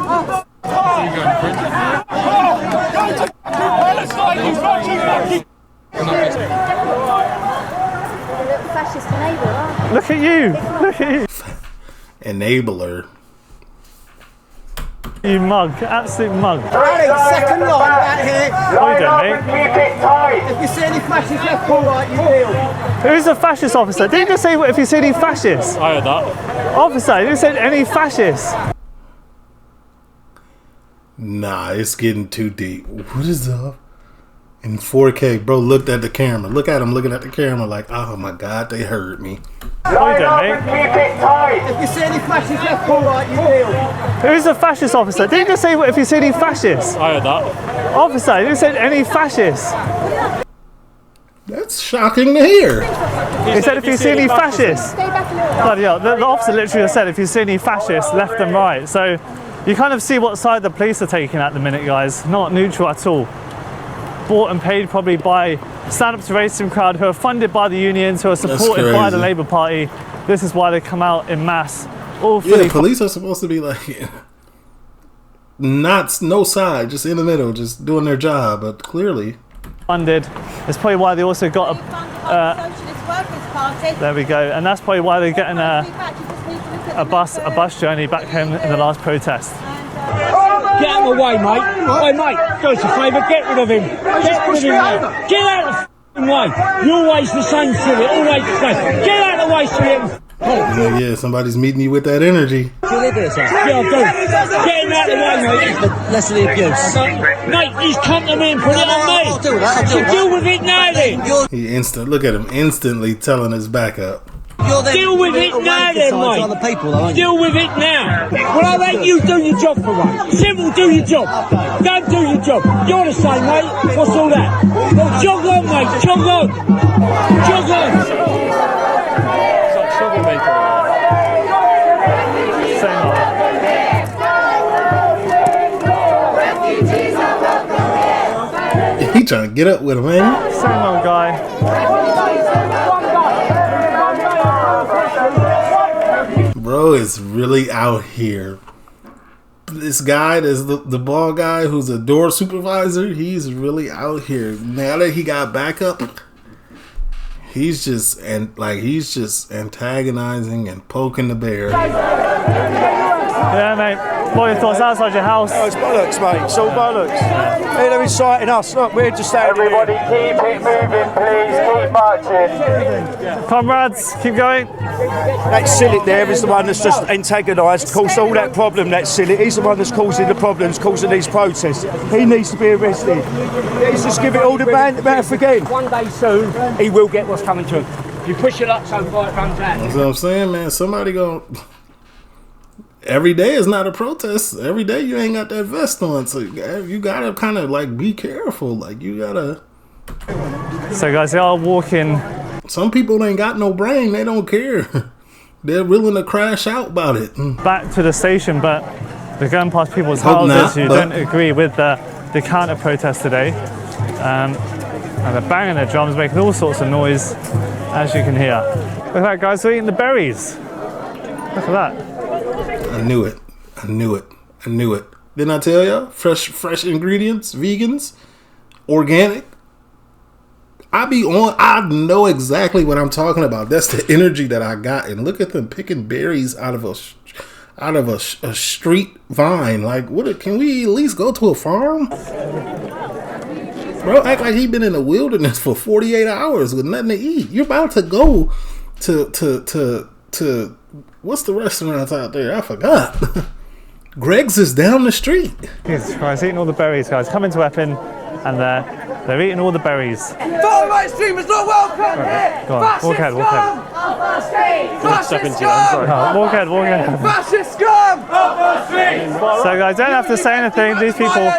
Look at you! Look at you! Enabler. You mug, absolute mug. Second line out here. What are you doing, mate? If you see any fascists left or right, you deal. Who's a fascist officer? Didn't you just say if you see any fascists? I heard that. Officer, you didn't say any fascists. Nah, it's getting too deep. What is up? In 4K, bro looked at the camera. Look at him looking at the camera like, oh my God, they heard me. What are you doing, mate? If you see any fascists left or right, you deal. Who's a fascist officer? Didn't you just say if you see any fascists? I heard that. Officer, you didn't say any fascists. That's shocking to hear. He said if you see any fascists. Bloody hell, the officer literally said if you see any fascists left and right. So you kind of see what side the police are taking at the minute, guys. Not neutral at all. Bought and paid probably by Stand Up to Racism crowd who are funded by the unions, who are supported by the Labour Party. This is why they come out in mass. All fully police are supposed to be like no side, just in the middle, just doing their job. But clearly funded. That's probably why they also got there we go, and that's probably why they're getting a bus journey back home in the last protest. Get out of the way, mate. Hey, mate, do us a favour, get rid of him. Get rid of him, mate. Get out of the way. You're always the same, silly. Always the same. Get out of the way, silly. Yeah, somebody's meeting you with that energy. Yeah, I do. Get him out of the way, mate. Less of the abuse. Mate, he's come to me and put it on me. I'll do that. So deal with it now, then. Look at him, instantly telling his back up. Deal with it now, then, mate. Deal with it now. Well, I let you do your job for once. Simple, do your job. Don't do your job. You're the same, mate. What's all that? Well, jog on, mate. Jog on. Jog on. He trying to get up with him, man. Same old guy. Bro is really out here. This guy, there's the ball guy who's a door supervisor. He's really out here. Now that he got backup, he's just antagonizing and poking the bear. Yeah, mate. What are your thoughts outside your house? Oh, it's bollocks, mate. It's all bollocks. Hey, they're inciting us. Look, we're just standing Everybody keep it moving, please. Keep marching. Comrades, keep going. That Sillet there is the one that's just antagonised, caused all that problem, that Sillet. He's the one that's causing the problems, causing these protests. He needs to be arrested. He's just give it all the mouth again. One day soon, he will get what's coming to him. You push it up so far it comes out. That's what I'm saying, man. Somebody gonna... Every day is not a protest. Every day you ain't got that vest on, so you gotta kind of like be careful. Like you gotta. So guys, they are walking. Some people ain't got no brain. They don't care. They're willing to crash out about it. Back to the station, but they're going past people's houses who don't agree with the counter protest today, and they're banging their drums, making all sorts of noise, as you can hear. Look at that, guys! They're eating the berries. Look at that. I knew it. I knew it. I knew it. Didn't I tell y'all? Fresh ingredients, vegans, organic. I know exactly what I'm talking about. That's the energy that I got. And look at them picking berries out of a street vine. Like, can we at least go to a farm? Bro, act like he been in the wilderness for 48 hours with nothing to eat. You're about to go to what's the restaurant out there? I forgot. Greg's is down the street. Jesus Christ, eating all the berries, guys. Coming to Epping, and they're eating all the berries. Far right streamers not welcome here. Go on, walk ahead, walk ahead. Fascist scum! No, walk ahead, walk ahead. Fascist scum! So guys, don't have to say anything. These people. You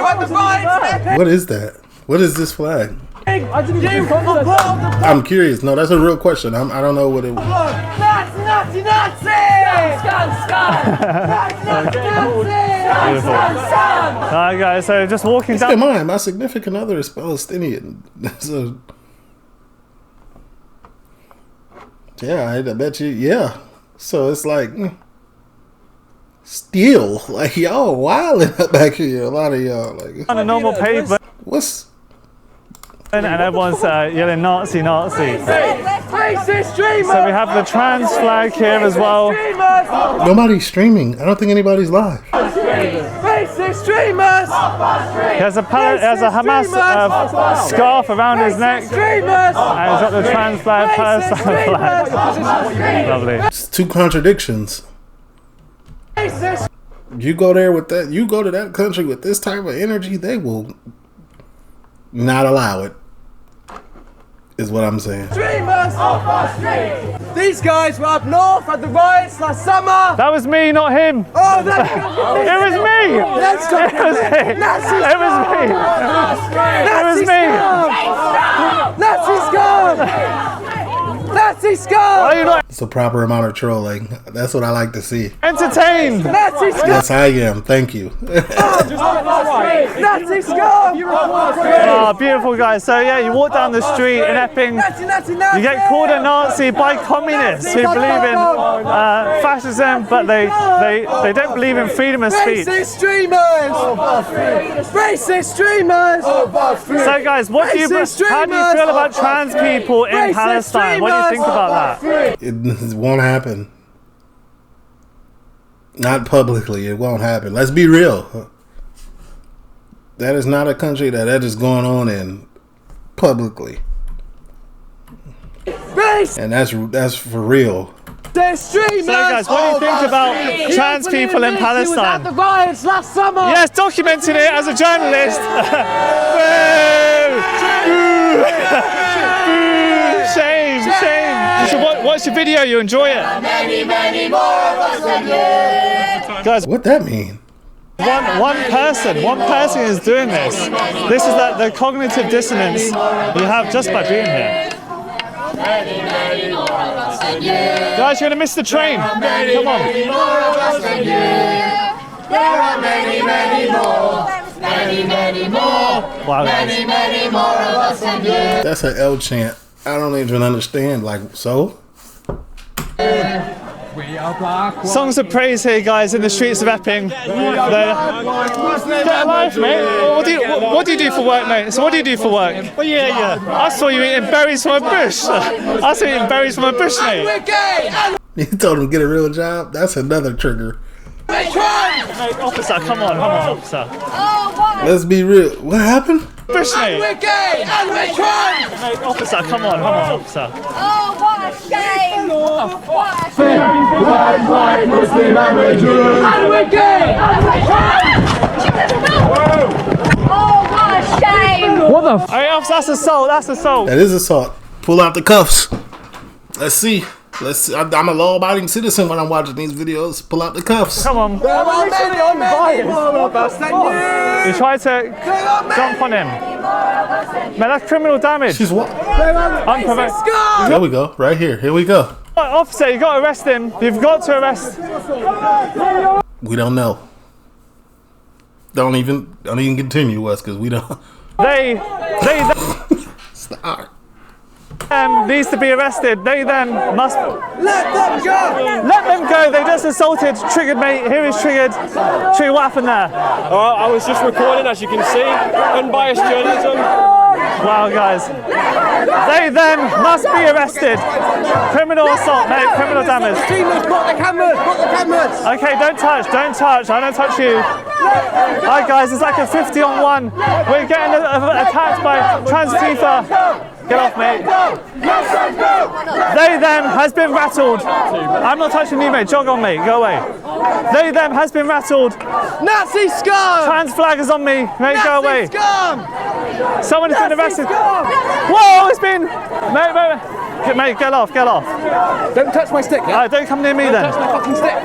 have the right. What is that? What is this flag? I'm curious. No, that's a real question. I don't know what it was. Nazi! Beautiful. Alright guys, so just walking down. Keep in mind, my significant other is Palestinian. So, yeah, I bet you, yeah. So it's like, still, like y'all wilding up back here. A lot of y'all, like on a normal pavement. What's and everyone's yelling Nazi, Nazi. Racist streamers! So we have the trans flag here as well. Nobody's streaming. I don't think anybody's live. Racist streamers! He has a Hamas scarf around his neck. And he's got the trans flag, Palestine flag. Lovely. It's two contradictions. You go there with that, you go to that country with this type of energy, they will not allow it. Is what I'm saying. Streamers off our street. These guys were up north at the riots last summer. That was me, not him. Oh, it was me. Let's go. It was me. It was me. It was me. Nazi scum. Nazi scum. Are you not? It's a proper amount of trolling. That's what I like to see. Entertained! Yes, I am. Thank you. Nazi scum! Oh, beautiful guys. So yeah, you walk down the street in Epping, you get called a Nazi by communists who believe in fascism, but they don't believe in freedom of speech. Racist dreamers! Racist dreamers! So guys, how do you feel about trans people in Palestine? What do you think about that? It won't happen. Not publicly. It won't happen. Let's be real. That is not a country that is going on in publicly. And that's for real. So guys, what do you think about trans people in Palestine? The riots last summer. Yes, documenting it as a journalist. Shame, shame. You should watch the video, you enjoy it. Many, many more of us than you. Guys, what that mean? One person is doing this. This is the cognitive dissonance you have just by being here. Guys, you're gonna miss the train. Come on. There are many, many more. Many, many more. Wow. Many, many more of us than you. That's an L chant. I don't even understand. Like, so? Songs of praise here, guys, in the streets of Epping. Get a life, mate. What do you do for work, mate? So what do you do for work? Oh yeah. I saw you eating berries from a bush. I saw you eating berries from a bush, mate. You told him to get a real job? That's another trigger. Mate, officer, come on, officer. Let's be real. What happened? Bush, mate. We're gay and we're trans. Mate, officer, come on, officer. Oh, what a shame! What a shame! White, Muslim, and we're Jews. And we're gay and we're trans. Oh, what a shame! What the? Hey, officer, that's assault. That's assault. That is assault. Pull out the cuffs. Let's see. I'm a law-abiding citizen when I'm watching these videos. Pull out the cuffs. Come on. There are many more of us than you. You tried to jump on him. Man, that's criminal damage. She's what? Unprovoked. There we go. Right here. Here we go. Officer, you got to arrest him. You've got to arrest. We don't know. Don't even continue, Wes, because we don't. They Stop. needs to be arrested. They then must let them go. Let them go. They just assaulted, triggered, mate. Here is triggered. Trigger, what happened there? I was just recording, as you can see. Unbiased journalism. Wow, guys. They then must be arrested. Criminal assault, mate. Criminal damage. Streamers, put the cameras. Okay, don't touch. I don't touch you. Alright, guys, it's like a 50-on-1. We're getting attacked by trans FIFA. Get off, mate. They, them has been rattled. I'm not touching you, mate. Jog on, mate. Go away. They, them has been rattled. Nazi scum! Trans flag is on me. Mate, go away. Scum! Someone has been arrested. Whoa, it's been... Mate, get off. Don't touch my stick, yeah? Don't come near me then. Don't touch my fucking stick.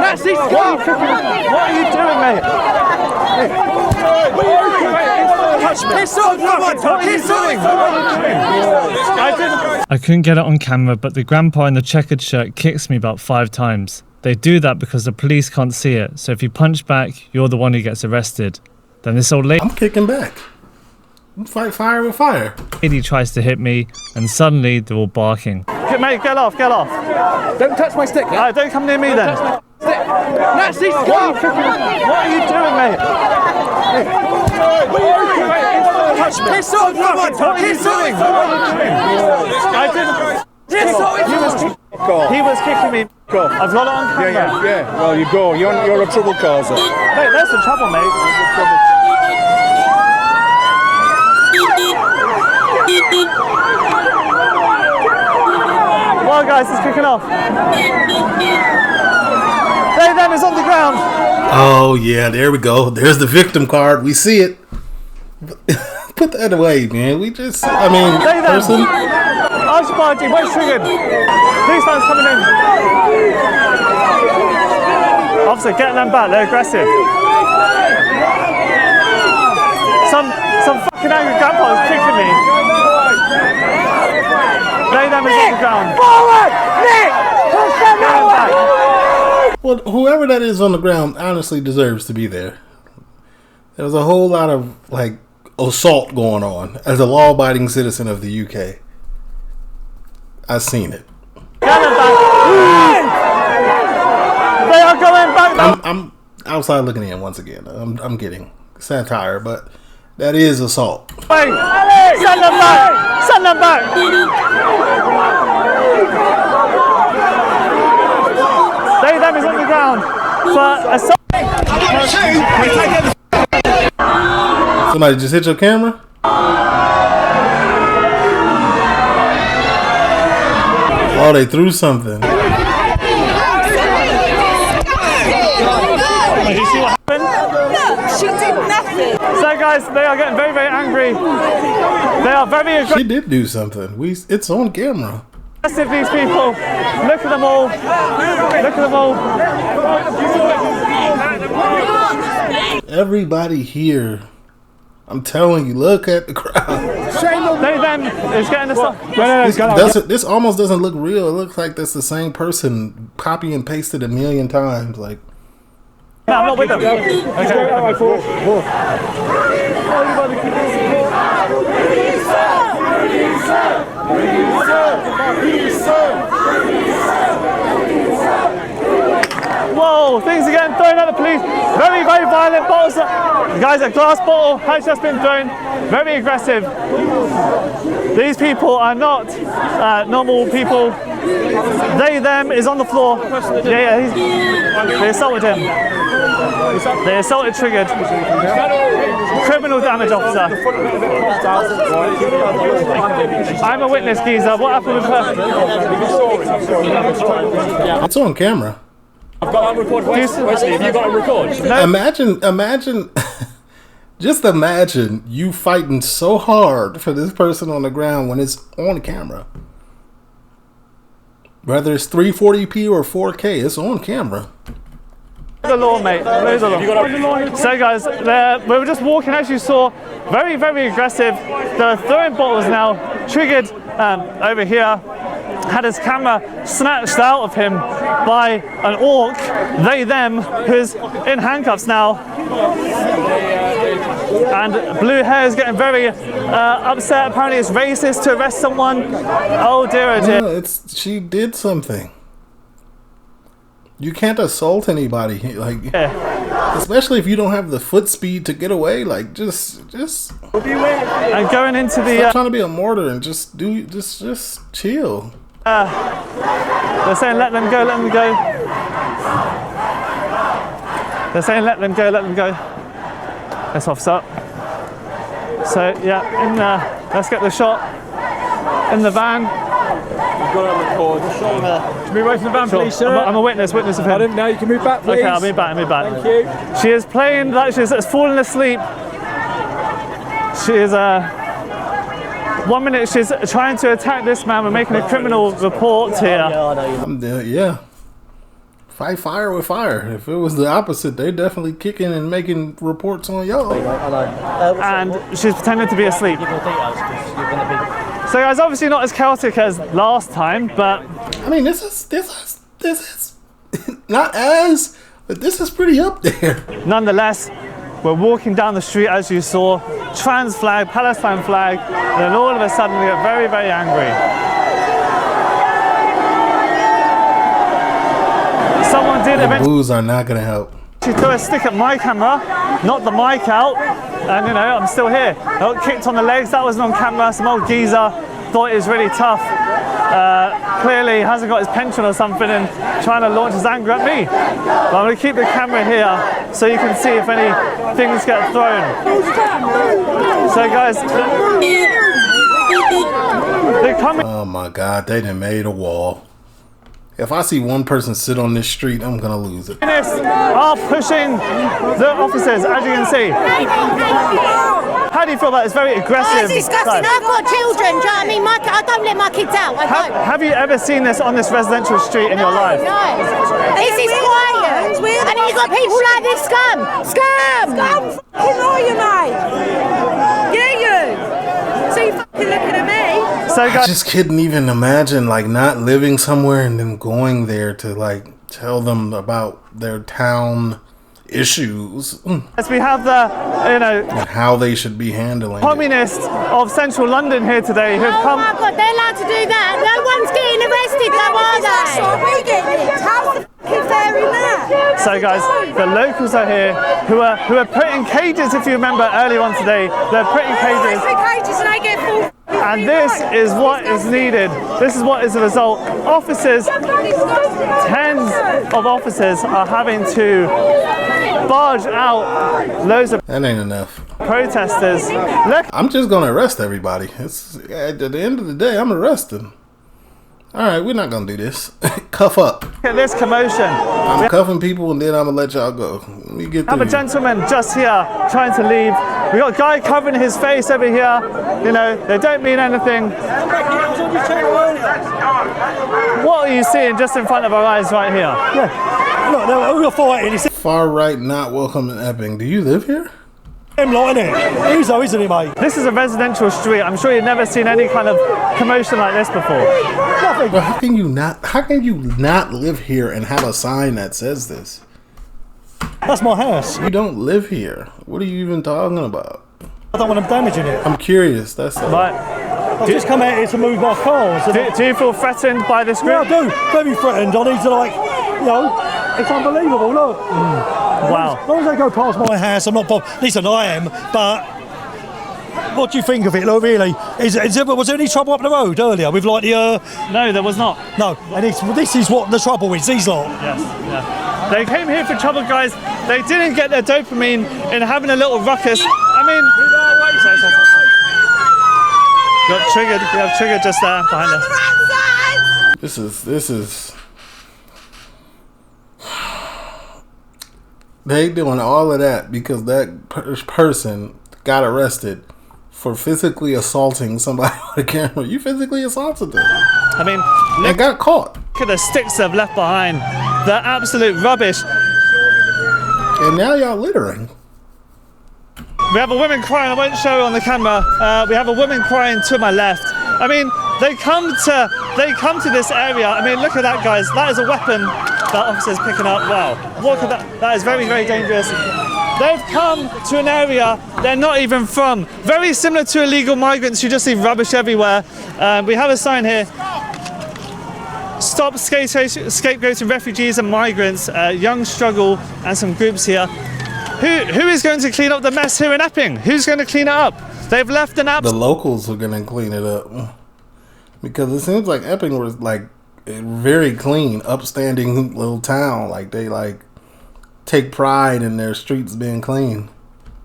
Nazi scum! What are you doing, mate? Touch me. Piss off, piss off! I couldn't get it on camera, but the grandpa in the checkered shirt kicks me about 5 times. They do that because the police can't see it, so if you punch back, you're the one who gets arrested. Then this old lady... I'm kicking back. Fight fire with fire. Lady tries to hit me, and suddenly they're all barking. Mate, get off. Don't touch my stick, yeah? Don't come near me then. Nazi scum! What are you doing, mate? Touch me. Piss off, piss off! I didn't... He was kicking me. I've got it on camera. Yeah. Well, you go. You're a trouble causer. Mate, there's some trouble, mate. Well, guys, it's kicking off. They, them is on the ground. Oh, yeah, there we go. There's the victim card. We see it. Put that away, man. They, person. Archibald, where's triggered? Police man's coming in. Officer, get them back. They're aggressive. Some fucking angry grandpa is kicking me. They, them is on the ground. Forward! Nick! Well, whoever that is on the ground honestly deserves to be there. There was a whole lot of like assault going on as a law-abiding citizen of the UK. I've seen it. They are going back. I'm outside looking in once again. I'm getting satire, but that is assault. Wait, send them back. Send them back. Them is on the ground for assault. Somebody just hit your camera? Oh, they threw something. Did you see what happened? Look, she did nothing. So guys, they are getting very, very angry. They are very aggressive. She did do something. It's on camera. These people. Look at them all. Look at them all. Everybody here. I'm telling you, look at the crowd. Them is getting the This almost doesn't look real. It looks like that's the same person copy and pasted a million times. Like, no, I'm not with them. Whoa, things are getting thrown at the police. Very, very violent bottles. Guys, a glass bottle has just been thrown. Very aggressive. These people are not normal people. They, them is on the floor. Yeah, they assaulted him. They assaulted triggered. Criminal damage officer. I'm a witness, geezer. What happened with her? it's on camera. I've got that record. Wesley, have you got a record? No. Imagine, just imagine you fighting so hard for this person on the ground when it's on camera. Whether it's 340p or 4K, it's on camera. The law, mate. So, guys, we were just walking, as you saw, very, very aggressive. They're throwing bottles now. Triggered over here. Had his camera snatched out of him by an orc, they, them, who's in handcuffs now. And Blue Hair is getting very upset. Apparently it's racist to arrest someone. Oh dear, oh dear. No, she did something. You can't assault anybody, like, especially if you don't have the foot speed to get away. Like, just. And going into the. Stop trying to be a martyr and just chill. They're saying let them go, let them go. They're saying let them go, let them go. Let's officer. So yeah, let's get the shot in the van. You've got to record. Can we move away from the van, please, sir? I'm a witness of him. Pardon? No, you can move back, please. Okay, I'll move back. Thank you. She is playing like she's fallen asleep. She is 1 minute she's trying to attack this man. We're making a criminal report here. Yeah. Fight fire with fire. If it was the opposite, they're definitely kicking and making reports on y'all. And she's pretending to be asleep. So guys, obviously not as chaotic as last time, but I mean, this is not as, but this is pretty up there. Nonetheless, we're walking down the street as you saw, trans flag, Palestine flag, and then all of a sudden we get very, very angry. Someone did eventually. Boos are not gonna help. She threw a stick at my camera, knocked the mic out, and you know, I'm still here. I got kicked on the legs, that wasn't on camera. Some old geezer thought it was really tough. Clearly hasn't got his pension or something and trying to launch his anger at me. But I'm going to keep the camera here so you can see if any things get thrown. So guys, they're coming. Oh my God, they done made a wall. If I see one person sit on this street, I'm gonna lose it. Are pushing the officers, as you can see. How do you feel about this very aggressive? It's disgusting. I've got children, do you know what I mean? I don't let my kids out. Have you ever seen this on this residential street in your life? No. This is quiet. And then you've got people like this scum. Scum fucking are you, mate? Yeah, you. So you fucking looking at me? So I just couldn't even imagine like not living somewhere and then going there to like tell them about their town issues. As we have the, and how they should be handling communists of central London here today who have come. Oh my God, they're allowed to do that. No one's getting arrested, though, are they? We get it. How's the f***ing fair in that? So guys, the locals are here who are put in cages. If you remember earlier on today, they're put in cages. And they get full. And this is what is needed. This is what is the result. Officers, tens of officers are having to barge out loads of that ain't enough protesters. Look, I'm just gonna arrest everybody. It's at the end of the day, I'm arresting. All right, we're not gonna do this. Cuff up. Look at this commotion. I'm cuffing people and then I'm gonna let y'all go. Let me get have a gentleman just here trying to leave. We got a guy covering his face over here. You know, they don't mean anything. What are you seeing just in front of our eyes right here? Yeah, look, we're fighting. Far right, not welcome in Epping. Do you live here? Him lot, innit? He's though, isn't he, mate? This is a residential street. I'm sure you've never seen any kind of commotion like this before. But how can you not live here and have a sign that says this? That's my house. You don't live here. What are you even talking about? I don't want them damaging it. I'm curious. That's all. Right. I've just come out here to move my cars. Do you feel threatened by this group? Yeah, I do. Very threatened. I need to, like, you know, it's unbelievable. Look. Wow. As long as they go past my house, I'm not bothered. Listen, I am, but what do you think of it, look, really? Was there any trouble up the road earlier with, like, the... No, there was not. No, and this is what the trouble is, these lot. Yes, yeah. They came here for trouble, guys. They didn't get their dopamine in having a little ruckus. I mean... Got triggered. We have triggered just there behind us. This is... They doing all of that because that person got arrested for physically assaulting somebody on a camera. You physically assaulted them. I mean, they got caught. Look at the sticks they've left behind. They're absolute rubbish. And now y'all littering. We have a woman crying. I won't show her on the camera. We have a woman crying to my left. I mean, they come to this area. I mean, look at that, guys. That is a weapon that officer's picking up. Wow. Look at that. That is very, very dangerous. They've come to an area they're not even from. Very similar to illegal migrants who just leave rubbish everywhere. We have a sign here. Stop scapegoating refugees and migrants. Young struggle and some groups here. Who is going to clean up the mess here in Epping? Who's going to clean it up? They've left an The locals are going to clean it up. Because it seems like Epping was like very clean, upstanding little town. Like they like take pride in their streets being clean.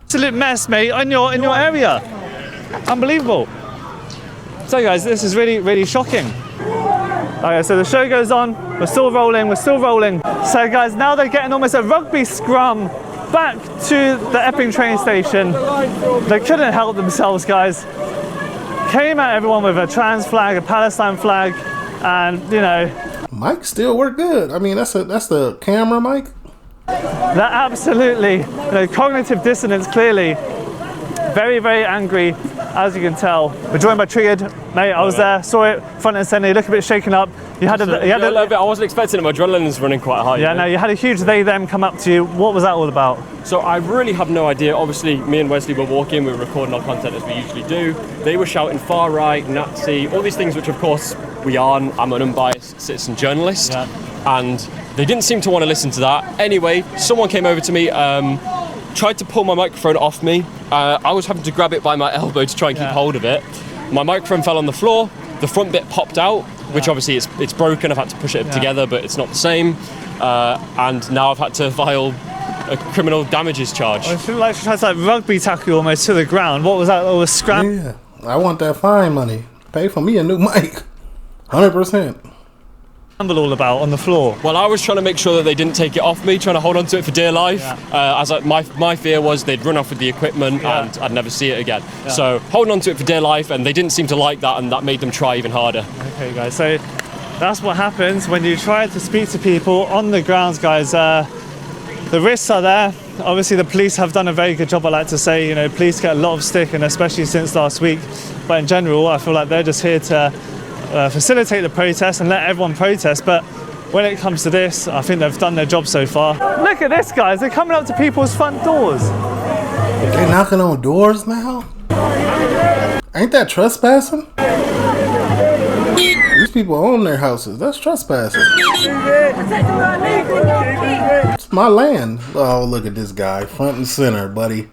Absolute mess, mate, in your area. Unbelievable. So guys, this is really, really shocking. Okay, so the show goes on. We're still rolling. So guys, now they're getting almost a rugby scrum back to the Epping train station. They couldn't help themselves, guys. Came at everyone with a trans flag, a Palestine flag, and you know. Mic still work good. I mean, that's the camera mic. They're absolutely, you know, cognitive dissonance. Clearly, very, very angry, as you can tell. We're joined by Triggered, mate. I was there, saw it front and centre. You look a bit shaken up. You had a little bit. I wasn't expecting it. My adrenaline's running quite high. Yeah, no, you had a huge they/them come up to you. What was that all about? So I really have no idea. Obviously, me and Wesley were walking. We were recording our content as we usually do. They were shouting far right, Nazi, all these things, which of course we aren't. I'm an unbiased citizen journalist, and they didn't seem to want to listen to that. Anyway, someone came over to me. Tried to pull my microphone off me. I was having to grab it by my elbow to try and keep hold of it. My microphone fell on the floor. The front bit popped out, which obviously it's broken. I've had to push it together, but it's not the same. And now I've had to file a criminal damages charge. I feel like she tried to rugby tackle you almost to the ground. What was that? It was scram. Yeah, I want that fine money. Pay for me a new mic. 100%. All about on the floor. Well, I was trying to make sure that they didn't take it off me, trying to hold on to it for dear life. My fear was they'd run off with the equipment and I'd never see it again. So holding on to it for dear life, and they didn't seem to like that, and that made them try even harder. Okay, guys. So that's what happens when you try to speak to people on the grounds, guys. The risks are there. Obviously the police have done a very good job, I like to say. You know, police get a lot of stick, and especially since last week. But in general, I feel like they're just here to facilitate the protest and let everyone protest. But when it comes to this, I think they've done their job so far. Look at this, guys. They're coming up to people's front doors. They're knocking on doors now? Ain't that trespassing? These people own their houses. That's trespassing. It's my land. Oh, look at this guy. Front and center, buddy.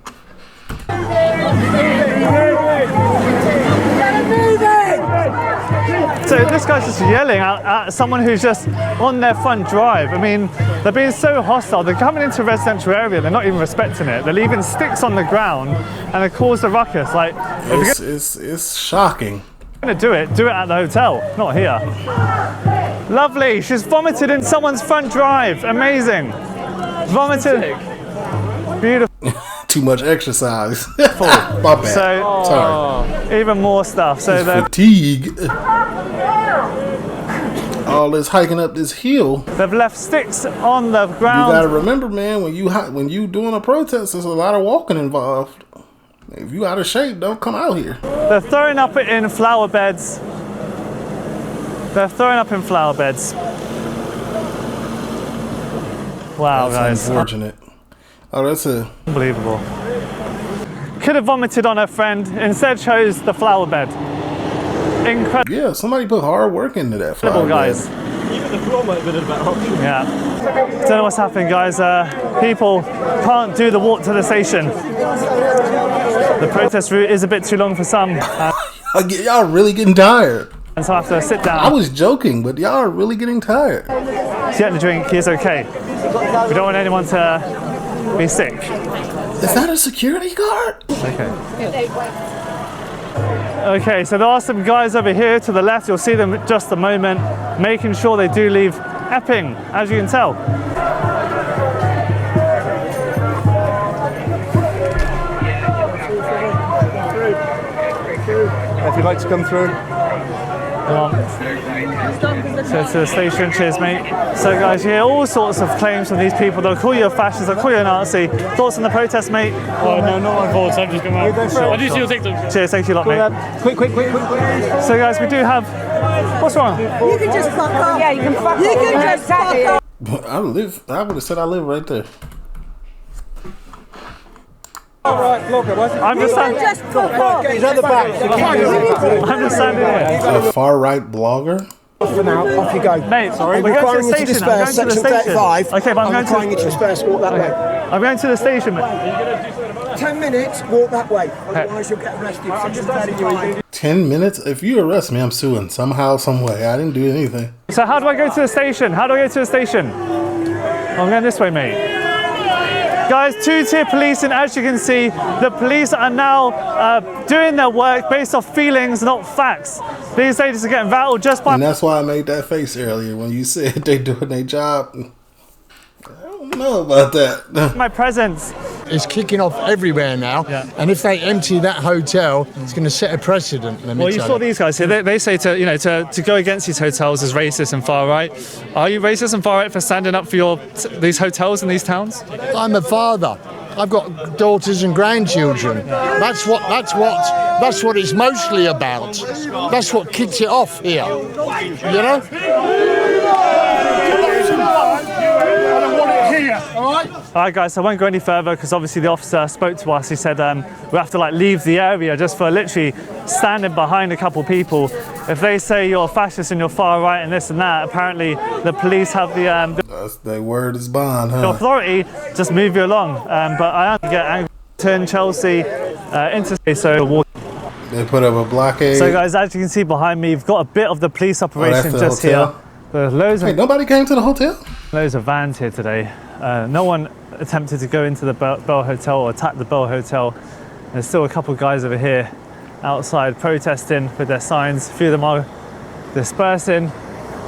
So this guy's just yelling at someone who's just on their front drive. I mean, they're being so hostile. They're coming into a residential area. They're not even respecting it. They're leaving sticks on the ground, and they cause a ruckus. Like, it's shocking. If you're gonna do it at the hotel, not here. Lovely. She's vomited in someone's front drive. Amazing. Vomited. Beautiful. Too much exercise. My bad. So, sorry. Even more stuff. So they're fatigue. All this hiking up this hill. They've left sticks on the ground. You gotta remember, man, when you doing a protest, there's a lot of walking involved. If you out of shape, don't come out here. They're throwing up in flower beds. They're throwing up in flower beds. Wow, that's guys. Unfortunate. Oh, that's unbelievable. Could have vomited on her friend, instead chose the flower bed. Incredible. Yeah, somebody put hard work into that flower guys. bed. Even the floor might have been a better option. Yeah. Don't know what's happening, guys. People can't do the walk to the station. The protest route is a bit too long for some. Y'all really getting tired. And so I have to sit down. I was joking, but y'all are really getting tired. He's getting a drink, he's okay. We don't want anyone to be sick. Is that a security guard? Okay. Okay, so there are some guys over here to the left. You'll see them in just a moment, making sure they do leave Epping, as you can tell. If you'd like to come through. Come on. So to the station, cheers mate. So guys, you hear all sorts of claims from these people. They'll call you a fascist, they'll call you a Nazi. Thoughts on the protest, mate? Oh no, not my thoughts, I've just come out. I do see your TikTok. Cheers, thank you a lot, mate. Quick. So guys, we do have... What's wrong? You can just fuck off. Yeah, you can fuck off. You can just fuck off. I would have said I live right there. I'm just standing. He's at the back. I'm just standing here. A far right blogger. For now, off you go. Mate, sorry, we're going to the station. Section 35. Okay, but I'm going to requiring you to disperse, walk that way. I'm going to the station, mate. 10 minutes, walk that way. Otherwise you'll get arrested. Section 35. 10 minutes? If you arrest me, I'm suing somehow, some way. I didn't do anything. So how do I go to the station? How do I go to the station? I'm going this way, mate. Guys, two-tier policing, as you can see, the police are now doing their work based off feelings, not facts. These ladies are getting rattled just by... And that's why I made that face earlier when you said they doing their job. I don't know about that. My presence. It's kicking off everywhere now, and if they empty that hotel, it's going to set a precedent. Well, you saw these guys here. They say to go against these hotels is racist and far right. Are you racist and far right for standing up for these hotels in these towns? I'm a father. I've got daughters and grandchildren. That's what it's mostly about. That's what kicks it off here. You know? All right, guys, so I won't go any further because obviously the officer spoke to us. He said we have to leave the area just for literally standing behind a couple people. If they say you're a fascist and you're far right and this and that, apparently the police have their word is bond, huh? The authority just move you along. But I get angry. Turn Chelsea into so. They put up a blockade. So guys, as you can see behind me, you've got a bit of the police operation just here. There's loads of nobody came to the hotel? Loads of vans here today. No one attempted to go into the Bell Hotel or attack the Bell Hotel. There's still a couple of guys over here outside protesting with their signs. A few of them are dispersing.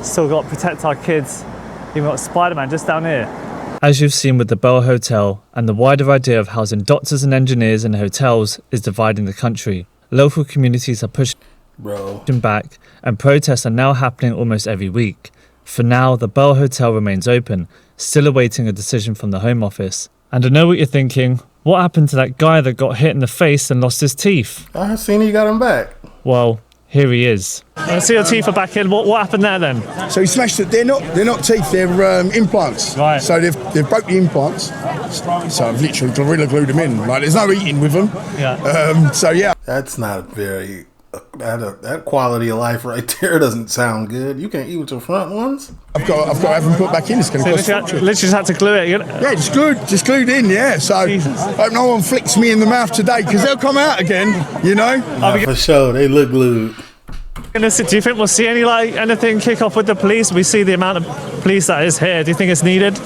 Still got Protect Our Kids. Even got Spider-Man just down here. As you've seen with the Bell Hotel, and the wider idea of housing doctors and engineers in hotels is dividing the country. Local communities are pushing back, and protests are now happening almost every week. For now, the Bell Hotel remains open, still awaiting a decision from the Home Office, And I know what you're thinking. What happened to that guy that got hit in the face and lost his teeth? I seen he got him back. Well, here he is. I see your teeth are back in. What happened there then? So he smashed it. They're not teeth. They're implants. Right. So they've broke the implants. So I've literally gorilla glued them in. Like there's no eating with them. Yeah. So yeah. That's not very. That quality of life right there doesn't sound good. You can't eat with your front ones. I've got to have them put back in. It's going to cost a fortune. Literally just had to glue it. Yeah, just glued in. Yeah. So I hope no one flicks me in the mouth today because they'll come out again. You know. Yeah, for sure, they look glued. Do you think we'll see anything kick off with the police? We see the amount of police that is here. Do you think it's needed?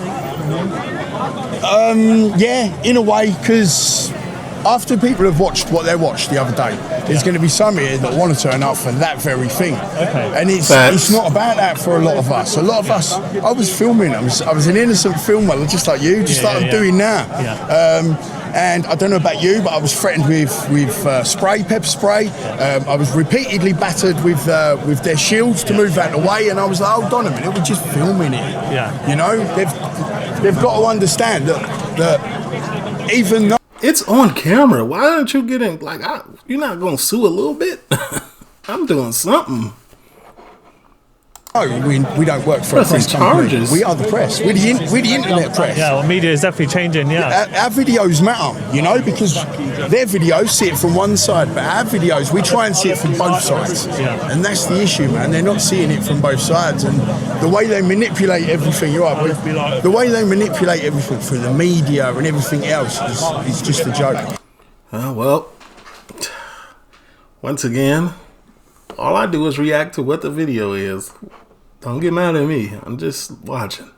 Yeah, in a way, because after people have watched what they watched the other day, there's going to be some here that want to turn up for that very thing. Okay. And it's not about that for a lot of us. A lot of us, I was filming. I was an innocent filmer, just like you, just like I'm doing now. Yeah. And I don't know about you, but I was threatened with pepper spray. I was repeatedly battered with their shields to move out of the way, and I was like, hold on a minute, we're just filming it. Yeah. You know, they've got to understand that even though it's on camera, why aren't you getting you're not gonna sue a little bit? I'm doing something. Oh, we don't work for a press company. We are the press. We're the internet press. Yeah, well, media is definitely changing, yeah. Our videos matter, you know, because their videos see it from one side, but our videos, we try and see it from both sides. Yeah. And that's the issue, man. They're not seeing it from both sides. And the way they manipulate everything, the way they manipulate everything through the media and everything else is just a joke. Well, once again, all I do is react to what the video is. Don't get mad at me. I'm just watching.